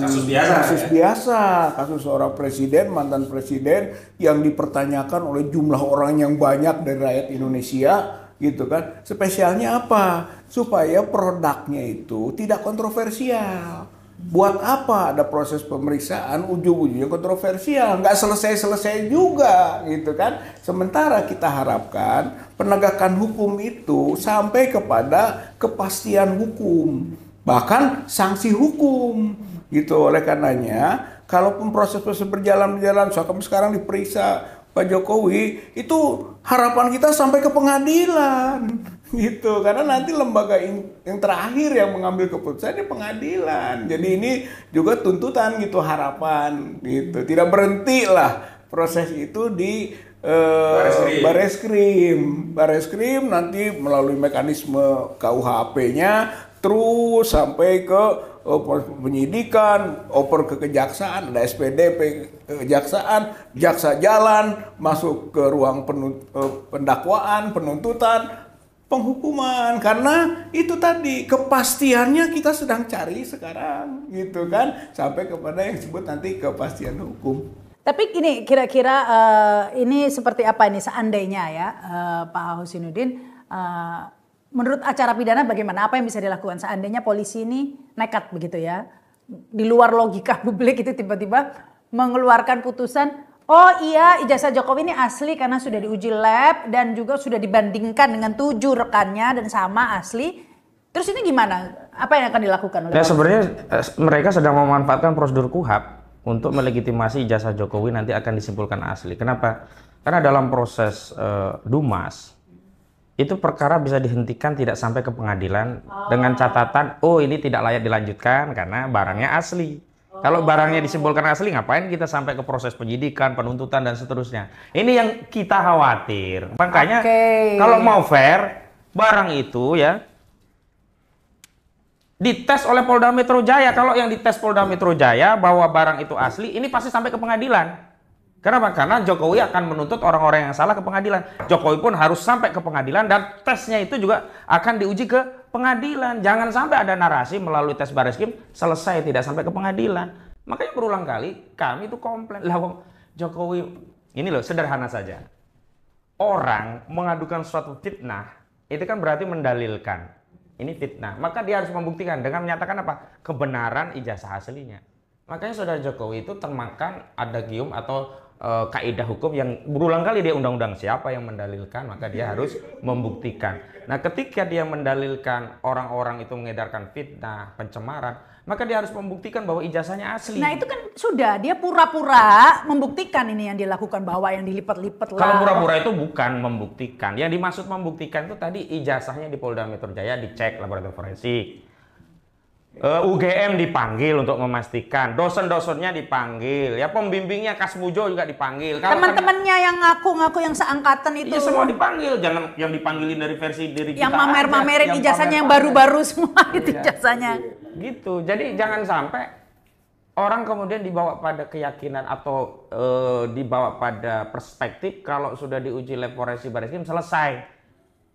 kasus biasa, kasus seorang presiden, mantan presiden yang dipertanyakan oleh jumlah orang yang banyak dari rakyat Indonesia gitu kan. Spesialnya apa? Supaya produknya itu tidak kontroversial. Buat apa ada proses pemeriksaan ujung-ujungnya kontroversial, nggak selesai-selesai juga gitu kan. Sementara kita harapkan penegakan hukum itu sampai kepada kepastian hukum, bahkan sanksi hukum gitu. Oleh karenanya kalaupun proses-proses berjalan sekarang diperiksa Pak Jokowi, itu harapan kita sampai ke pengadilan gitu, karena nanti lembaga yang terakhir yang mengambil keputusan di pengadilan. Jadi ini juga tuntutan gitu, harapan gitu, tidak berhenti lah proses itu di Bareskrim nanti melalui mekanisme KUHP-nya terus sampai ke penyidikan, oper ke kejaksaan, ada SPDP kejaksaan, jaksa jalan, masuk ke ruang pendakwaan, penuntutan, penghukuman. Karena itu tadi kepastiannya kita sedang cari sekarang gitu kan, sampai kepada yang disebut nanti kepastian hukum. Tapi gini, kira-kira ini seperti apa ini seandainya ya Pak Husinuddin, menurut acara pidana bagaimana? Apa yang bisa dilakukan seandainya polisi ini nekat begitu ya? Di luar logika publik itu tiba-tiba mengeluarkan putusan, oh iya ijazah Jokowi ini asli karena sudah diuji lab dan juga sudah dibandingkan dengan 7 rekannya dan sama asli. Terus ini gimana? Apa yang akan dilakukan oleh Ya sebenarnya mereka sedang memanfaatkan prosedur KUHP untuk melegitimasi ijazah Jokowi nanti akan disimpulkan asli. Kenapa? Karena dalam proses Dumas itu perkara bisa dihentikan tidak sampai ke pengadilan dengan catatan, oh ini tidak layak dilanjutkan karena barangnya asli. Kalau barangnya disimpulkan asli, ngapain kita sampai ke proses penyidikan, penuntutan, dan seterusnya. Ini yang kita khawatir. Makanya kalau mau fair, barang itu ya dites oleh Polda Metro Jaya. Kalau yang dites Polda Metro Jaya bahwa barang itu asli, ini pasti sampai ke pengadilan. Kenapa? Karena Jokowi akan menuntut orang-orang yang salah ke pengadilan. Jokowi pun harus sampai ke pengadilan dan tesnya itu juga akan diuji ke pengadilan. Jangan sampai ada narasi melalui tes Bareskrim selesai tidak sampai ke pengadilan. Makanya berulang kali kami itu komplain. Lah Jokowi, ini loh sederhana saja. Orang mengadukan suatu fitnah, itu kan berarti mendalilkan. Ini fitnah. Maka dia harus membuktikan dengan menyatakan apa? Kebenaran ijazah aslinya. Makanya saudara Jokowi itu termakan adagium atau kaidah hukum yang berulang kali dia undang-undang siapa yang mendalilkan maka dia harus membuktikan. Nah ketika dia mendalilkan orang-orang itu mengedarkan fitnah, pencemaran, maka dia harus membuktikan bahwa ijazahnya asli. Nah itu kan sudah dia pura-pura membuktikan ini yang dilakukan bahwa yang dilipat-lipat lah. Kalau pura-pura itu bukan membuktikan. Yang dimaksud membuktikan itu tadi ijazahnya di Polda Metro Jaya dicek laboratorium forensik. UGM dipanggil untuk memastikan, dosen-dosennya dipanggil, ya pembimbingnya Kasmujo juga dipanggil. Teman-temannya yang ngaku-ngaku yang seangkatan itu. Iya semua dipanggil, jangan yang dipanggilin dari versi diri kita. Yang mamer-mamerin ijazahnya yang baru-baru semua itu ijazahnya. Gitu, jadi jangan sampai orang kemudian dibawa pada keyakinan atau dibawa pada perspektif kalau sudah diuji lab forensik Bareskrim selesai.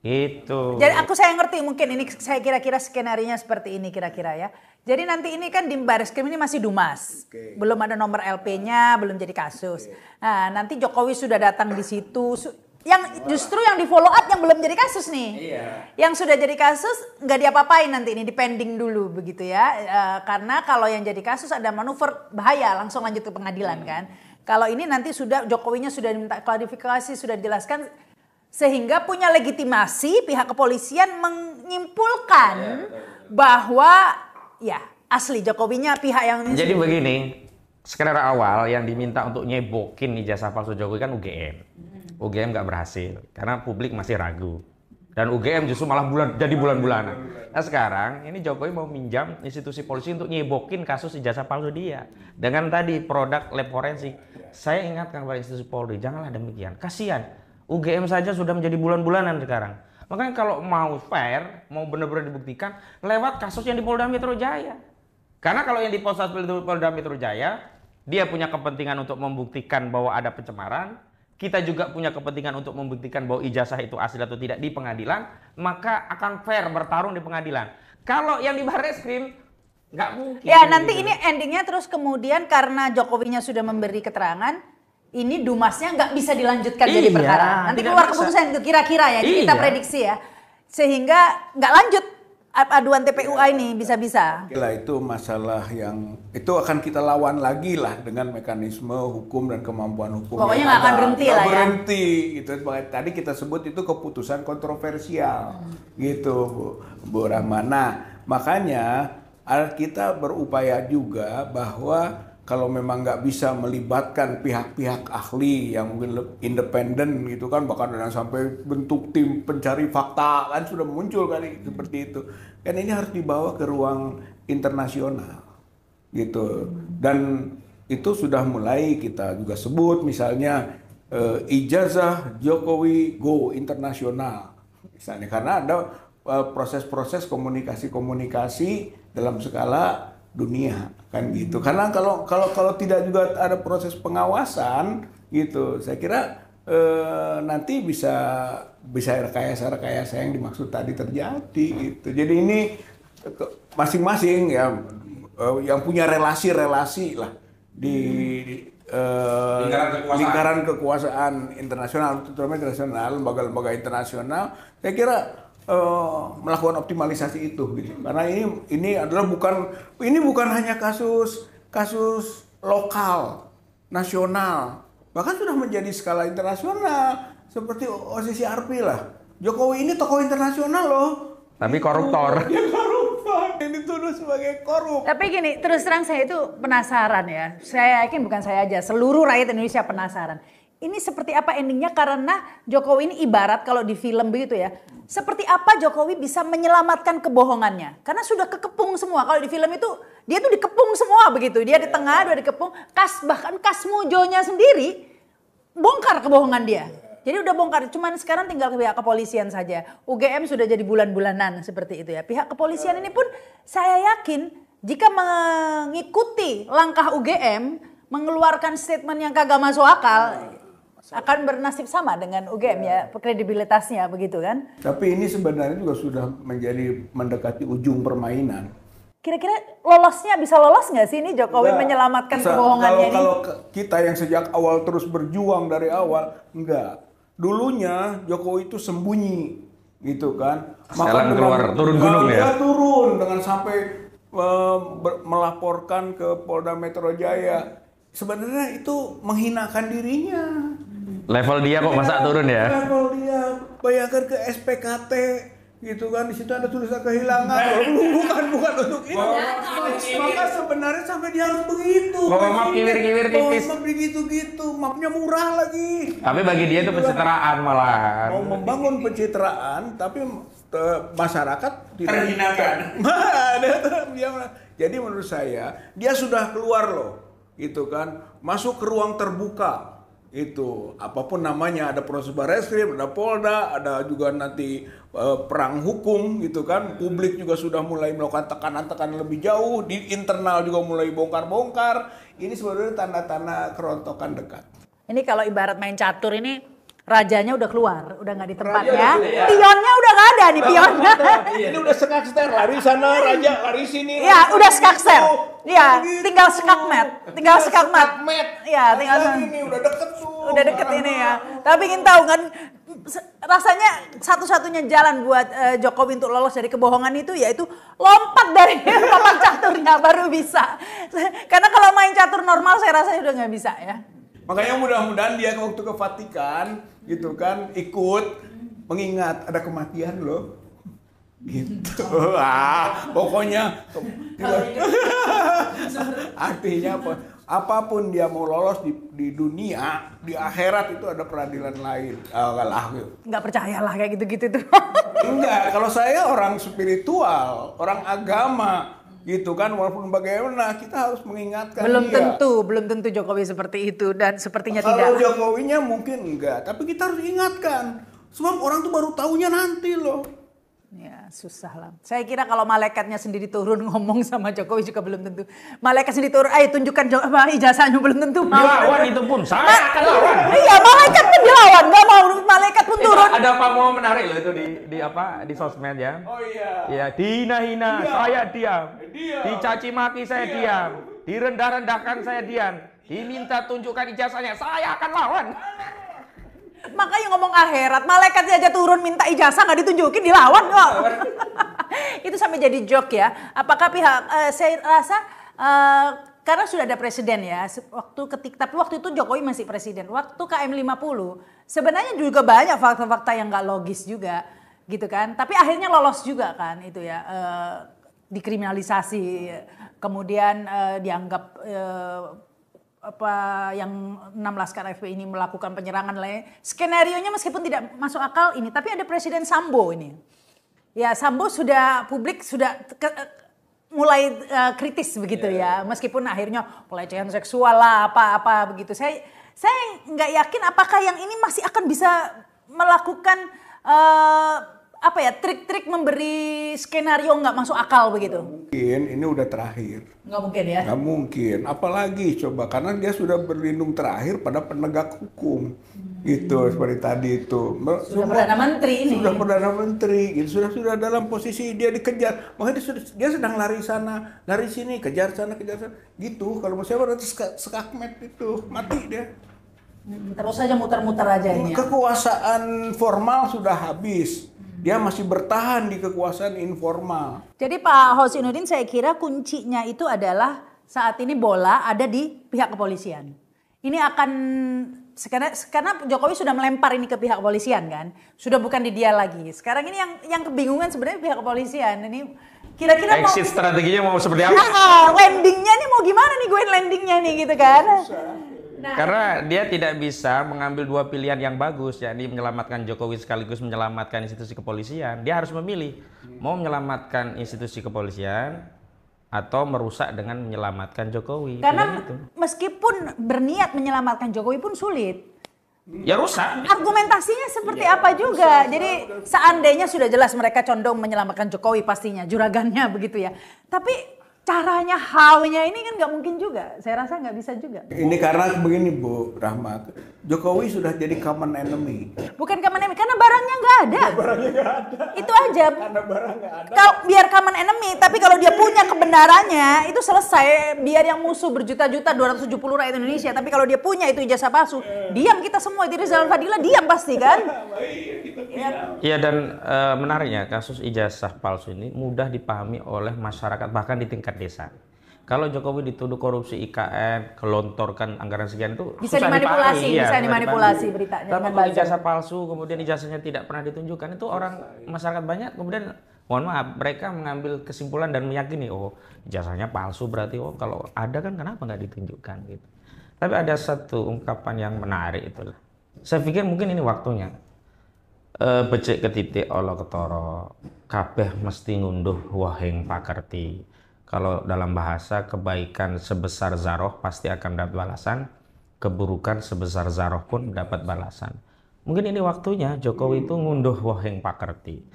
Itu. Jadi saya ngerti mungkin ini saya kira-kira skenarionya seperti ini kira-kira ya. Jadi nanti ini kan di Bareskrim ini masih Dumas. Belum ada nomor LP-nya, belum jadi kasus. Nah, nanti Jokowi sudah datang di situ. Yang justru yang di follow up yang belum jadi kasus nih. Iya. Yang sudah jadi kasus nggak diapa-apain nanti ini dipending dulu begitu ya. Karena kalau yang jadi kasus ada manuver bahaya langsung lanjut ke pengadilan kan. Kalau ini nanti sudah Jokowinya sudah diminta klarifikasi, sudah dijelaskan sehingga punya legitimasi pihak kepolisian menyimpulkan bahwa ya asli Jokowinya pihak yang jadi begini, skenario awal yang diminta untuk nyebokin ijazah palsu Jokowi kan UGM. UGM nggak berhasil karena publik masih ragu dan UGM justru malah jadi bulan-bulanan. Nah sekarang ini Jokowi mau minjam institusi polisi untuk nyebokin kasus ijazah palsu dia dengan tadi produk lab forensik. Saya ingatkan kepada institusi Polri janganlah demikian, kasihan. UGM saja sudah menjadi bulan-bulanan sekarang. Makanya kalau mau fair, mau benar-benar dibuktikan, lewat kasus yang di Polda Metro Jaya. Karena kalau yang di Polda Metro Jaya, dia punya kepentingan untuk membuktikan bahwa ada pencemaran, kita juga punya kepentingan untuk membuktikan bahwa ijazah itu asli atau tidak di pengadilan, maka akan fair bertarung di pengadilan. Kalau yang di Bareskrim, nggak mungkin. Ya nanti ini endingnya terus kemudian karena Jokowinya sudah memberi keterangan, ini Dumasnya nggak bisa dilanjutkan jadi perkara. Nanti keluar keputusan itu kira-kira ya, kita prediksi ya. Sehingga nggak lanjut aduan TPUA ini bisa-bisa. Itu masalah yang itu akan kita lawan lagi lah dengan mekanisme hukum dan kemampuan hukum. Pokoknya nggak akan berhenti lah ya. Berhenti gitu. Tadi kita sebut itu keputusan kontroversial gitu Bu Rahma. Nah makanya kita berupaya juga bahwa kalau memang nggak bisa melibatkan pihak-pihak ahli yang mungkin independen gitu kan, bahkan ada sampai bentuk tim pencari fakta kan sudah muncul kan seperti itu. Kan ini harus dibawa ke ruang internasional gitu. Dan itu sudah mulai kita juga sebut misalnya ijazah Jokowi go internasional misalnya karena ada proses-proses komunikasi dalam skala dunia kan gitu. Karena kalau tidak juga ada proses pengawasan gitu, saya kira nanti bisa rekayasa yang dimaksud tadi terjadi gitu. Jadi ini masing-masing ya yang punya relasi-relasi lah di lingkaran kekuasaan internasional, terutama internasional, lembaga-lembaga internasional, saya kira melakukan optimalisasi itu gitu. Karena ini adalah bukan hanya kasus lokal, nasional, bahkan sudah menjadi skala internasional seperti OCC Arpi lah. Jokowi ini tokoh internasional loh. Tapi koruptor. Dia koruptor, yang dituduh sebagai korup. Tapi gini, terus terang saya itu penasaran ya. Saya yakin bukan saya aja, seluruh rakyat Indonesia penasaran. Ini seperti apa endingnya karena Jokowi ini ibarat kalau di film begitu ya. Seperti apa Jokowi bisa menyelamatkan kebohongannya. Karena sudah kekepung semua. Kalau di film itu dia tuh dikepung semua begitu. Dia di tengah, dia dikepung. Bahkan Kasmujonya sendiri bongkar kebohongan dia. Jadi udah bongkar, cuman sekarang tinggal ke pihak kepolisian saja. UGM sudah jadi bulan-bulanan seperti itu ya. Pihak kepolisian ini pun saya yakin jika mengikuti langkah UGM, mengeluarkan statement yang kagak masuk akal, akan bernasib sama dengan UGM ya, kredibilitasnya begitu kan. Tapi ini sebenarnya juga sudah menjadi mendekati ujung permainan. Kira-kira lolosnya bisa lolos nggak sih ini Jokowi menyelamatkan kebohongannya ini? Kalau kita yang sejak awal terus berjuang dari awal, enggak. Dulunya Jokowi itu sembunyi, gitu kan. Sekarang keluar turun gunung ya. Dia turun dengan sampai melaporkan ke Polda Metro Jaya. Sebenarnya itu menghinakan dirinya. Level dia kok masa turun ya? Level dia, bayangkan ke SPKT. Gitu kan, di situ ada tulisan kehilangan. bukan untuk itu. Maka sebenarnya sampai dia harus begitu. Bawa map kiwir-kiwir tipis. Map begitu, mapnya murah lagi. Tapi bagi dia itu pencitraan malah. Mau membangun pencitraan, tapi masyarakat tidak terhinakan. Jadi menurut saya dia sudah keluar loh, gitu kan, masuk ke ruang terbuka. Itu apapun namanya, ada proses Bareskrim, ada Polda, ada juga nanti perang hukum gitu kan. Publik juga sudah mulai melakukan tekanan-tekanan lebih jauh, di internal juga mulai bongkar-bongkar. Ini sebenarnya tanda-tanda kerontokan dekat. Ini kalau ibarat main catur ini, rajanya udah keluar, udah nggak di tempatnya. Pionnya udah nggak ada nih pionnya. Ini udah skakster, lari sana, raja lari sini. Iya, udah skakser. Iya, tinggal skakmat. Iya, tinggal ini udah deket tuh. Udah deket ini ya. Tapi ingin tahu kan, rasanya satu-satunya jalan buat Jokowi untuk lolos dari kebohongan itu yaitu lompat dari papan caturnya baru bisa. Karena kalau main catur normal saya rasa udah nggak bisa ya. Makanya mudah-mudahan dia waktu ke Vatikan gitu kan ikut mengingat ada kematian loh. Gitu. Pokoknya artinya apa? Apapun dia mau lolos di dunia, di akhirat itu ada peradilan lain. Nggak percayalah kayak gitu-gitu tuh. Enggak, kalau saya orang spiritual, orang agama, gitu kan, walaupun bagaimana kita harus mengingatkan belum tentu Jokowi seperti itu dan sepertinya kalau tidak. Jokowinya mungkin enggak, tapi kita harus ingatkan. Sebab orang tuh baru taunya nanti loh. Ya susah lah. Saya kira kalau malaikatnya sendiri turun ngomong sama Jokowi juga belum tentu. Malaikat sendiri turun, ayo tunjukkan ijazahnya, belum tentu mau. Dilawan itu pun, saya akan lawan. Iya, malaikat pun dilawan, nggak mau, malaikat pun turun. Ada apa mau menarik loh itu di sosmed ya. Oh iya. Ya, dihina-hina saya diam. Dicaci maki saya diam. Direndah-rendahkan saya diam. Diminta tunjukkan ijazahnya, saya akan lawan. Makanya ngomong akhirat, malaikatnya aja turun minta ijazah nggak ditunjukin, dilawan kok. Itu sampai jadi joke ya. Apakah saya rasa karena sudah ada presiden ya, tapi waktu itu Jokowi masih presiden. Waktu KM50 sebenarnya juga banyak fakta-fakta yang nggak logis juga, gitu kan. Tapi akhirnya lolos juga kan itu ya, dikriminalisasi, kemudian dianggap yang 6 Laskar FPI ini melakukan penyerangan lain. Skenarionya meskipun tidak masuk akal ini, tapi ada Presiden Sambo ini. Ya Sambo publik sudah mulai kritis begitu ya. Meskipun akhirnya pelecehan seksual lah apa begitu. Saya nggak yakin apakah yang ini masih akan bisa melakukan trik-trik memberi skenario nggak masuk akal begitu. Mungkin ini udah terakhir. Nggak mungkin ya? Nggak mungkin. Apalagi coba, karena dia sudah berlindung terakhir pada penegak hukum. Gitu, seperti tadi itu. Sudah Perdana Menteri ini. Sudah Perdana Menteri, gitu. Sudah dalam posisi dia dikejar. Makanya dia sedang lari sana, lari sini, kejar sana. Gitu, kalau saya berarti skakmat itu, mati dia. Terus saja muter-muter aja ini ya. Kekuasaan formal sudah habis. Dia masih bertahan di kekuasaan informal. Jadi Pak Husainuddin, saya kira kuncinya itu adalah saat ini bola ada di pihak kepolisian. Ini akan karena Jokowi sudah melempar ini ke pihak kepolisian kan, sudah bukan di dia lagi. Sekarang ini yang kebingungan sebenarnya pihak kepolisian. Ini kira-kira exit strateginya mau seperti apa? Landingnya nih mau gimana nih, gue landingnya nih gitu kan? Karena dia tidak bisa mengambil dua pilihan yang bagus, yakni menyelamatkan Jokowi sekaligus menyelamatkan institusi kepolisian. Dia harus memilih, mau menyelamatkan institusi kepolisian atau merusak dengan menyelamatkan Jokowi. Karena meskipun berniat menyelamatkan Jokowi pun sulit. ya rusak. Argumentasinya seperti apa juga. Jadi seandainya sudah jelas mereka condong menyelamatkan Jokowi pastinya, juragannya begitu ya. Tapi caranya, how-nya ini kan nggak mungkin juga. Saya rasa nggak bisa juga. Ini karena begini Bu Rahma, Jokowi sudah jadi common enemy. Bukan common enemy, karena barangnya nggak ada. Barangnya nggak ada. Itu aja. Karena barang nggak ada. Kalau biar common enemy, tapi kalau dia punya kebenarannya, itu selesai. Biar yang musuh berjuta-juta, 270 rakyat Indonesia. Tapi kalau dia punya itu ijazah palsu, diam kita semua. Itu Rizal Fadila diam pasti kan? Iya, dan menariknya kasus ijazah palsu ini mudah dipahami oleh masyarakat bahkan di tingkat desa. Kalau Jokowi dituduh korupsi IKN, kelontorkan anggaran sekian itu Bisa susah dimanipulasi, dipahami, bisa susah dimanipulasi dipahami. beritanya Tapi dengan kalau buzzer. ijazah palsu kemudian ijazahnya tidak pernah ditunjukkan, itu orang masyarakat banyak kemudian mohon maaf mereka mengambil kesimpulan dan meyakini oh ijazahnya palsu berarti oh kalau ada kan kenapa nggak ditunjukkan gitu. Tapi ada satu ungkapan yang menarik itu. Saya pikir mungkin ini waktunya. Becik ke titik Allah ketara kabeh mesti ngunduh wahing pakerti. Kalau dalam bahasa kebaikan sebesar zaroh pasti akan dapat balasan, keburukan sebesar zaroh pun dapat balasan. Mungkin ini waktunya Jokowi itu ngunduh wahing pakerti,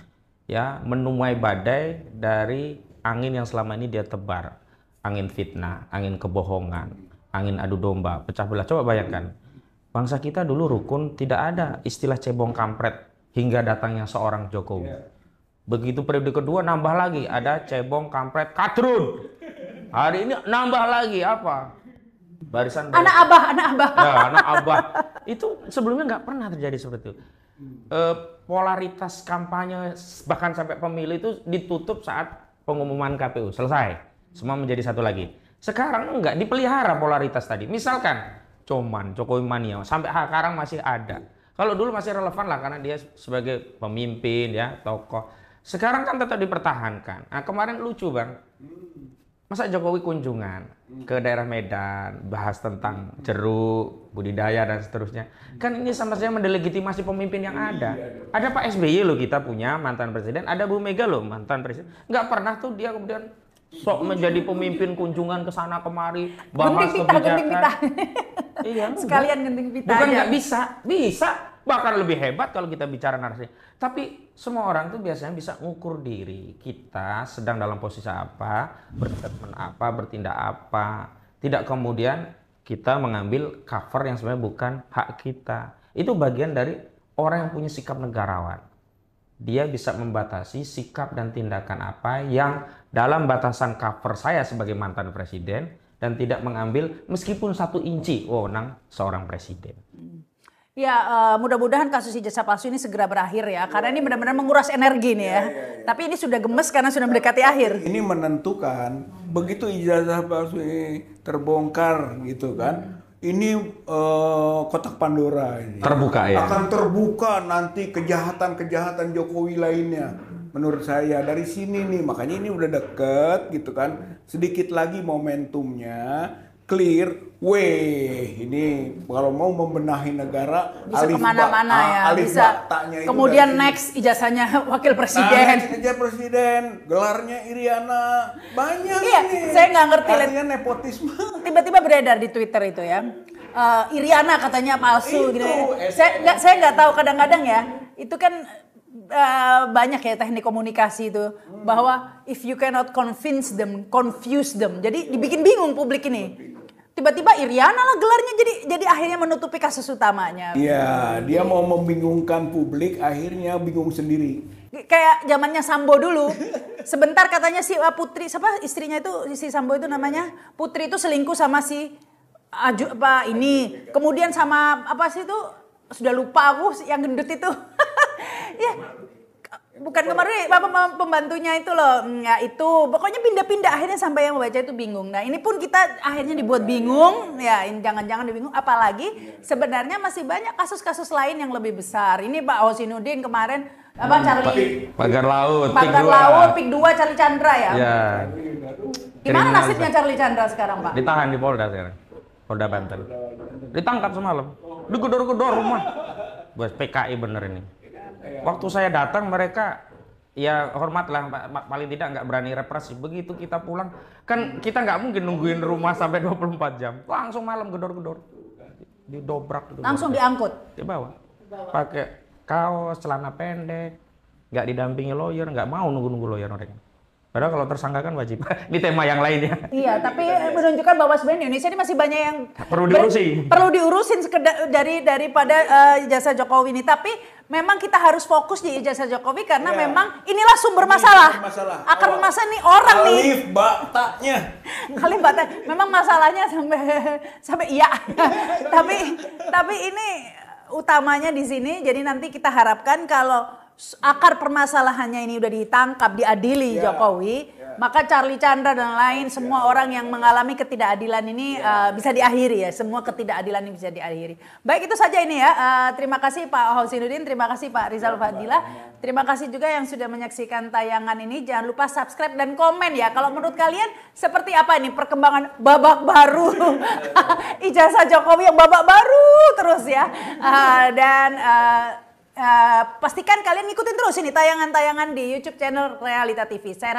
ya menuai badai dari angin yang selama ini dia tebar, angin fitnah, angin kebohongan, angin adu domba, pecah belah. Coba bayangkan, bangsa kita dulu rukun, tidak ada istilah cebong kampret hingga datangnya seorang Jokowi. Begitu periode kedua nambah lagi, ada cebong kampret kadrun. Hari ini nambah lagi apa? Barisan Anak abah. ya, anak abah. Itu sebelumnya nggak pernah terjadi seperti itu. Polaritas kampanye bahkan sampai pemilu itu ditutup saat pengumuman KPU selesai. Semua menjadi satu lagi. Sekarang enggak, dipelihara polaritas tadi. Misalkan cuman Jokowi mania sampai sekarang masih ada. Kalau dulu masih relevan lah karena dia sebagai pemimpin ya, tokoh. Sekarang kan tetap dipertahankan. Nah, kemarin lucu Bang. Masa Jokowi kunjungan ke daerah Medan, bahas tentang jeruk, budidaya dan seterusnya. Kan ini sama saja mendelegitimasi pemimpin yang ada. Ada Pak SBY loh kita punya mantan presiden, ada Bu Mega loh mantan presiden. Nggak pernah tuh dia kemudian sok menjadi pemimpin kunjungan ke sana kemari, bahas kebijakan. Iya, Sekalian genting pita. bukan aja. nggak bisa, bisa. Bahkan lebih hebat kalau kita bicara narasi. Tapi semua orang tuh biasanya bisa ngukur diri. Kita sedang dalam posisi apa, berstatement apa, bertindak apa. Tidak kemudian kita mengambil cover yang sebenarnya bukan hak kita. Itu bagian dari orang yang punya sikap negarawan. Dia bisa membatasi sikap dan tindakan apa yang dalam batasan cover saya sebagai mantan presiden dan tidak mengambil meskipun 1 inci wewenang seorang presiden. Ya, mudah-mudahan kasus ijazah palsu ini segera berakhir ya, karena ini benar-benar menguras energi nih ya. Tapi ini sudah gemes karena sudah mendekati akhir. Ini menentukan begitu ijazah palsu ini terbongkar gitu kan. Ini kotak Pandora ini. Terbuka ya. Akan terbuka nanti kejahatan-kejahatan Jokowi lainnya. Menurut saya dari sini nih, makanya ini udah deket gitu kan. Sedikit lagi momentumnya clear. Ini kalau mau membenahi negara Bisa kemana-mana ya, bisa. Kemudian next ijazahnya wakil presiden. Ijazah presiden, gelarnya Iriana, banyak Iya, ini. saya nggak ngerti. Artinya nepotisme. Tiba-tiba beredar di Twitter itu ya. Iriana katanya palsu Itu, gitu ya. Saya nggak tahu, kadang-kadang ya. Itu kan banyak ya teknik komunikasi itu, bahwa if you cannot convince them, confuse them. Jadi dibikin bingung publik ini. Tiba-tiba Iriana lah gelarnya, jadi akhirnya menutupi kasus utamanya. Iya, dia mau membingungkan publik, akhirnya bingung sendiri. Kayak zamannya Sambo dulu. Sebentar katanya si Putri, siapa istrinya itu, si Sambo itu namanya Putri, itu selingkuh sama si ini. Kemudian sama apa sih itu, sudah lupa aku yang gendut itu. Ya, bukan kemarin pembantunya itu loh, ya itu pokoknya pindah-pindah, akhirnya sampai yang membaca itu bingung. Nah ini pun kita akhirnya dibuat bingung, ya ini jangan-jangan dibingung, apalagi sebenarnya masih banyak kasus-kasus lain yang lebih besar. Ini Pak Hosinuddin kemarin, apa Charlie Pagar Laut, Pagar Laut, Pik 2 Charlie Chandra ya. Ya. Gimana nasibnya Charlie Chandra sekarang Pak? Ditahan di Polda sekarang. Polda Banten. Ditangkap semalam. Digedor-gedor rumah. Buat PKI bener ini. Waktu saya datang mereka ya hormatlah, paling tidak nggak berani represif. Begitu kita pulang kan kita nggak mungkin nungguin rumah sampai 24 jam. Langsung malam gedor-gedor. didobrak gitu. Langsung diangkut. Dibawa. Pakai kaos, celana pendek, nggak didampingi lawyer, nggak mau nunggu lawyer mereka. Padahal kalau tersangka kan wajib. Ini tema yang lain ya. Iya, tapi menunjukkan bahwa sebenarnya Indonesia ini masih banyak yang perlu diurusin daripada ijazah Jokowi ini. Tapi memang kita harus fokus di ijazah Jokowi karena memang inilah sumber masalah. Akar masalah nih orang nih. Alif batanya. Kali bata, memang masalahnya sampai iya. tapi ini utamanya di sini. Jadi nanti kita harapkan kalau akar permasalahannya ini udah ditangkap, diadili Jokowi, maka Charlie Chandra dan lain semua orang yang mengalami ketidakadilan ini bisa diakhiri ya. Semua ketidakadilan ini bisa diakhiri. Baik, itu saja ini ya. Terima kasih Pak Hosinuddin, terima kasih Pak Rizal Fadila. Terima kasih juga yang sudah menyaksikan tayangan ini. Jangan lupa subscribe dan komen ya. Kalau menurut kalian seperti apa ini perkembangan babak baru ijazah Jokowi yang babak baru terus ya. Pastikan kalian ngikutin terus ini tayangan-tayangan di YouTube channel Realita TV. Saya